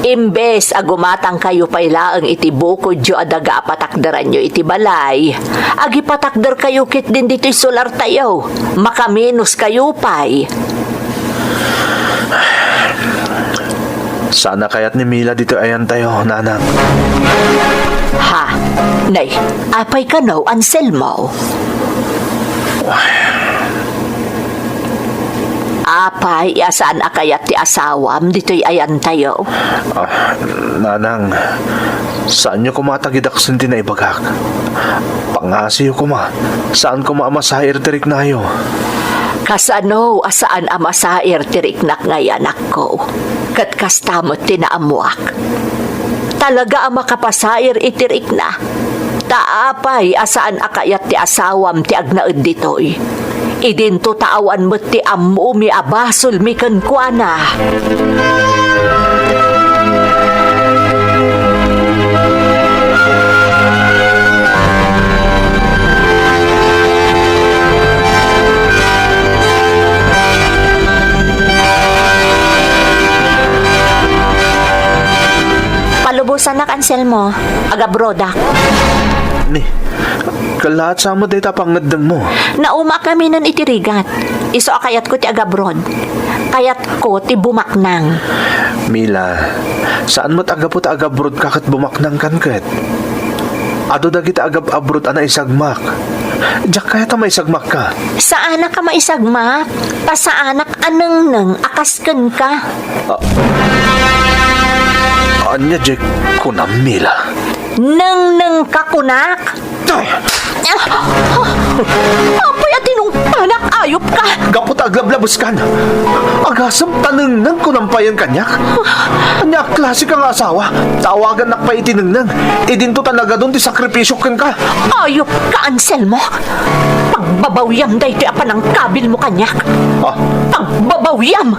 Imbes agumatang kayo pailaang iti bukod jo adaga patakdaran nyo iti balay. Agipatakdar kayo kit din dito'y solar tayo. Makaminos kayo pay. Sana kaya't ni Mila dito ayan tayo, nanang. Ha? Nay, apay ka no, Anselmo? Apay, asaan akayat ti asawam, dito'y ayan tayo. Nanang, saan nyo kumatagidaksan tinaibagak? Pangasiyo kuma, saan kumamasair tirik na yo? Kasano, asaan amasair tiriknak ngayon ako? Kat kastamot tinaamuak. Talaga ang makapasair itirik na. Taapay, asaan akayat ti asawam ti agnaud dito'y. Idinto taawan mo ti amu mi abasol mi kankwana. Palubusan na Anselmo, agabrodak. Ni, kalahat sa mo dayta pangadang mo. Nauma kami ng itirigat. Iso akayat ko ti agabrod. Kayat ko ti bumaknang. Mila, saan mo't agapot agabrod kakat bumaknang kan ket? Ado dagiti agab-abrod ana isagmak. Diyak kaya ta maisagmak ka. Sa anak ka maisagmak? Ta sa anak aneng-neng akasken ka? Anya Jack kunam, Mila. Neng-neng ka kunak? Apoy at panak ayop ka. Gapot aglablabos kan. Agasam taneng nang kunampayan kanyak. Anya klase kang asawa. Tawagan nak pa itineng. Idinto talaga doon ti sakripisyo kan ka. Ayop ka, Anselmo. Pagbabawyam dahi ti apan ang kabil mo kanyak. Pagbabawyam.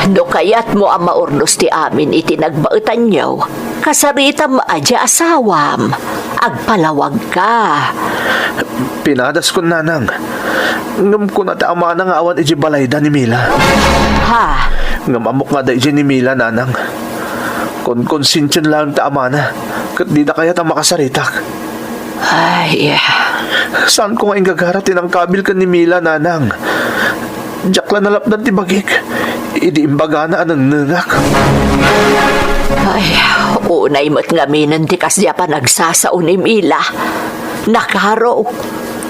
No kayat mo ang maurnos ti amin itinagbaetan nyo, kasarita mo adya asawam, agpalawag ka. Pinadas ko, nanang. Ngam ko na taama na nga awan iji balayda ni Mila. Ha? Ngam amok nga da iji ni Mila, nanang. Konsensyon lang taama na. Kat di na kaya ta makasaritak. Ay, Saan ko nga ingagaratin ang kabil ka ni Mila, nanang? Jakla nalapdan ti bagik. Idi imbaga na anang nangak. ay, unay mo't ngaminan ti kasya pa nagsasaon ni Mila. Nakaro,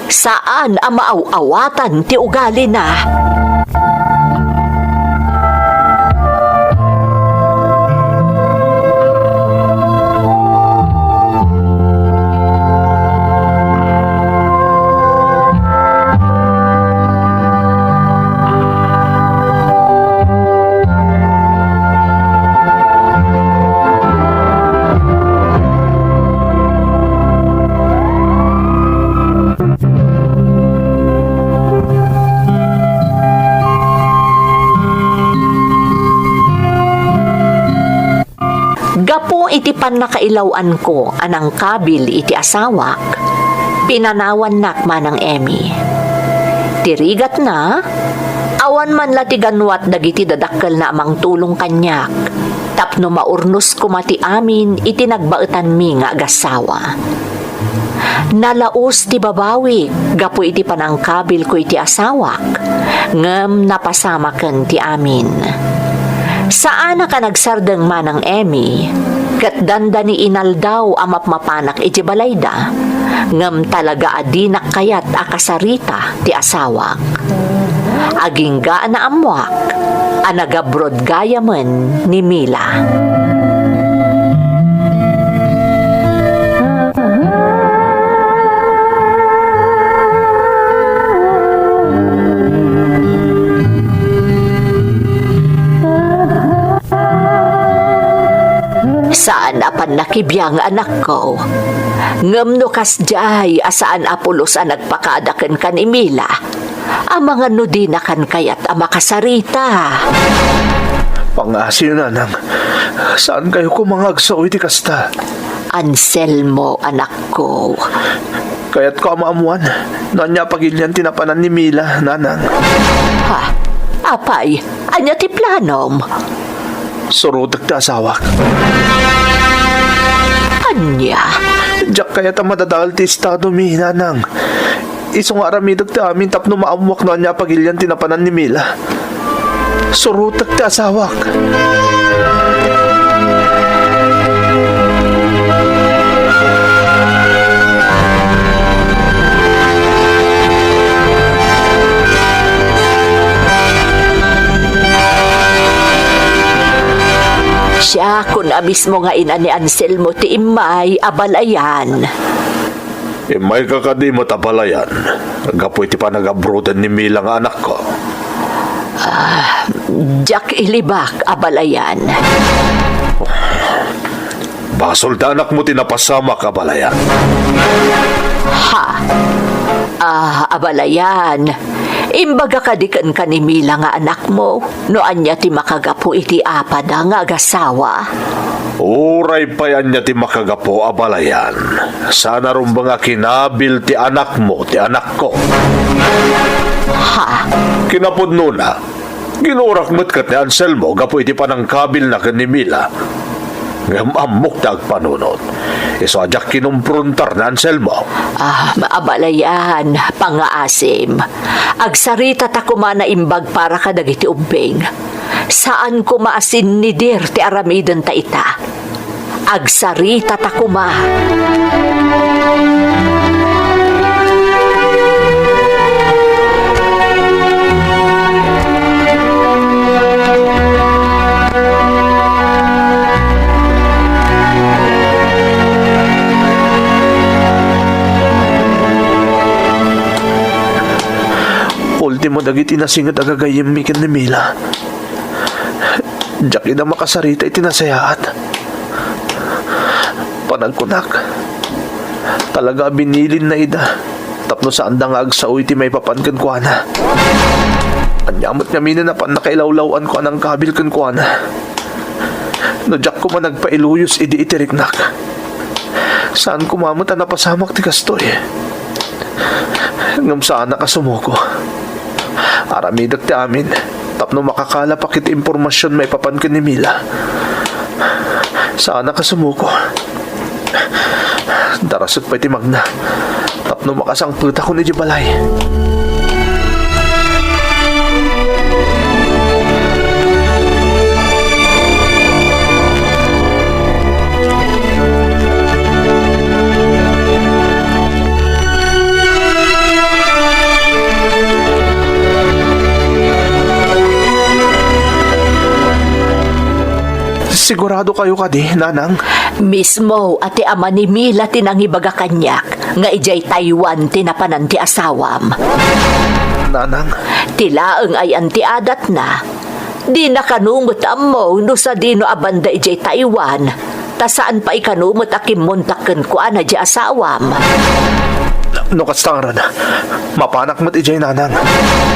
saan ang maaw-awatan ti ugali na? iti pan nakailawan ko anang kabil iti asawak, pinanawan nak manang Emmy. Tirigat na, awan man latiganwat dagiti dadakkel na amang tulong kanyak, tapno maurnos kumati amin iti nagbaetan mi nga agasawa. Nalaos ti babawi, gapo iti panangkabil ko iti asawak, ngem napasamaken ti amin. Saan ka nagsardeng manang Emmy, kat danda ni inaldaw amap mapanak iti balayda, ngem talaga adinak kayat akasarita ti asawak. Aging gaan na amwak, anagabrod gayaman ni Mila. Saan apan nakibiyang anak ko? Ngem no kasjay asaan apulos ang nagpakadaken kan Mila. Ang mga nudina kan kayat ang makasarita. Pangasyo, nanang. Saan kayo kumangagsaw iti kasta? Anselmo, anak ko. Kaya't ko amaamuan. Nanya pagilyan tinapanan ni Mila, nanang. Ha? Apay, anya ti planom? Surutak ti asawak. Anya? Diyak kaya't ang madadal ti estado mi, nanang. Isong aramidag ti amin tapno maamwak na niya pagilyan tinapanan ni Mila. Surutak ti asawak. Siya kun abis mo nga ina ni Anselmo ti imay abalayan. May kakadi mo tabalayan. Gapoy ti pa nag-abroadan ni Mila nga anak ko. Jack ilibak abalayan. Basol da anak mo tinapasama kabalayan. Ha? Abalayan. Imbaga kadikan ka ni Mila nga anak mo. No anya ti makagapo iti apada nga agasawa. Uray pa yan niya ti makagapo abalayan. Sana rumba nga kinabil ti anak mo, ti anak ko. Ha? Kinapudno na. Ginurak mo't kat ni Anselmo, gapo iti panangkabil na kan ni Mila. Ngamamok na agpanunod. Iso adyak kinumprontar na Anselmo. Maabalayan, pangaasim. Agsarita ta kumana imbag para ka dagiti ubing. Saan ko maasin ni Dir ti aramiden ta ita? Agsarita ta kuma. Ultimo dagiti nasingat agagayim mi ken ni Mila. Diyak ina makasarita iti nasayaat. Panagkunak. Talaga binilin na ida. Tapno saan da nga agsaw iti may papankan ko na. Anyamot nga mina na pan nakailawlawan ko anang kabil kan ko na. No diyak ko man nagpailuyos idi itiriknak. Saan kumamot ang napasamak ti kastoy. Ngam saan nakasumuko. Aramidak ti amin. Tapno makakala pa kit impormasyon may papankan ni Mila. Saan nakasumuko. Darasot pa iti magna. Tapno makasangput ako ni Jibalay. Sigurado kayo kadi, nanang? Mismo ati ama ni Mila tinangibaga kanyak nga ijay Taiwan tinapanan ti asawam. Nanang? Tilaeng ay anti adat na. Di nakanumot amo no sa dino abanda ijay Taiwan. Ta saan pa ikanumot akimuntaken ko ana di asawam. No kastangaran, mapanak mo't ijay nanang.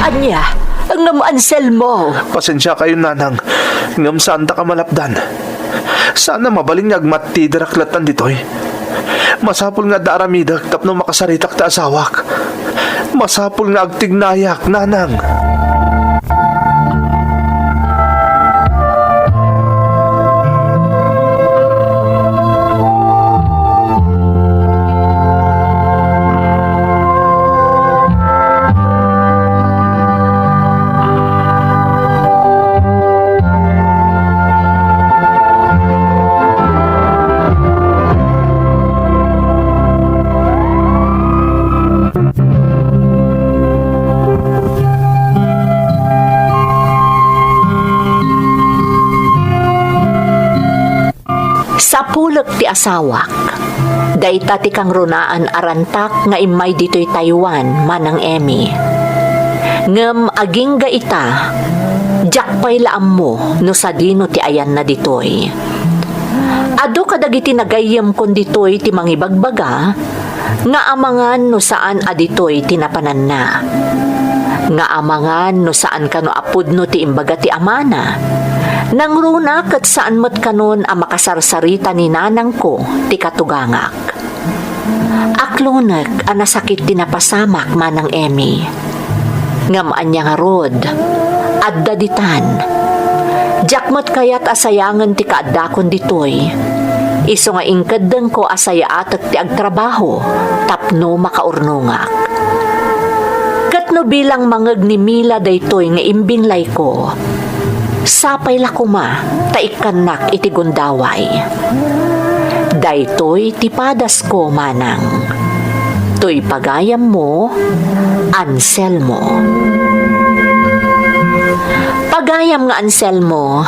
Anya, ang namu Anselmo. Pasensya kayo nanang, ngam saan ta ka malapdan. Sana mabaling nga agmatidaraklatan ditoy. Masapul nga daaramidak tapno makasaritak ta asawak. Masapul nga agtignayak, nanang. Sa pulok ti asawak, dayta ti kang runaan arantak nga imay dito'y Taiwan manang Emmy. Ngem aging ga ita, jakpay laam mo no sa dino ti ayan na ditoy. Ado kadagiti nagayem kon ditoy ti mangibagbaga, nga amangan no saan aditoy tinapanan na. Nga amangan no saan kano apud no ti imbaga ti amana. Nang runa kat saan mo't kanon ang makasarsarita ni nanang ko ti katugangak. Aklonek ang nasakit tinapasamak manang Emmy. Ngamaan niya nga rod, adda ditan. Jakmot kayat asayangan ti kaadakon ditoy. Iso nga ingkadeng ko asaya atak ti agtrabaho, tapno makaurnungak. Katno bilang mangag ni Mila daytoy nga imbinlay ko, sapay lakuma, taikanak iti gundaway. Daytoy tipadas ko manang. To'y pagayam mo, Anselmo. Pagayam nga Anselmo,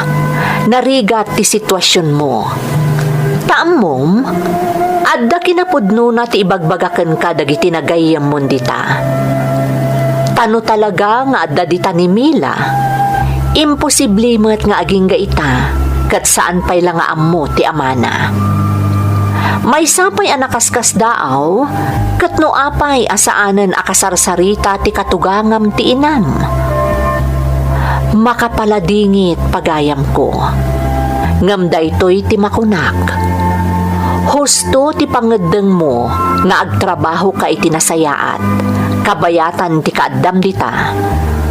narigat ti sitwasyon mo. Taamom, adda kinapudno na ti ibagbagaken ka dagiti nagayam mo dita. Tano talaga nga adda dita ni Mila. Imposible mo't nga aging ga ita, kat saan pa'y lang nga ammo ti amana. May sapay anakaskas daaw, kat no apay asaanan akasarsarita ti katugangam ti inam. Makapaladingit pagayam ko, ngam daytoy ti makunak. Husto ti pangedeng mo, nga agtrabaho ka iti nasayaat, kabayatan ti kaaddam dita,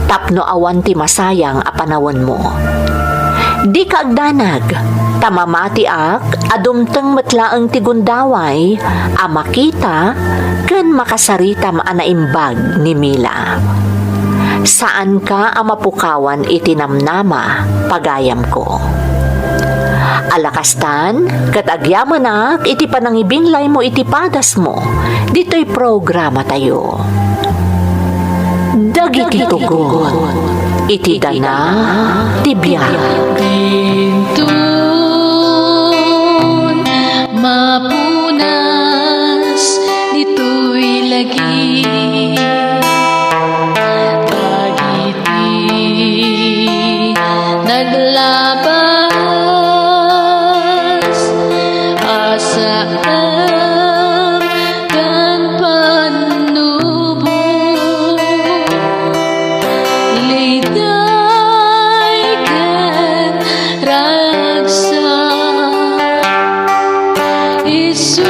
tapno awan ti masayang apanawan mo. Di ka agdanag, tamamati ak, adumteng matlaang ti gundaway, amakita, ken makasarita maanaimbag ni Mila. Saan ka amapukawan itinamnama, pagayam ko. Alakastan, kat agyaman ak, iti panangibinlay mo iti padas mo, dito'y programa tayo. Dagiti tugon, iti dana, tibiyag. Gintun, mapunas, dito'y lagi. Dagiti, naglabas, asaan, kan panubo. Liday ken ragsa, Isu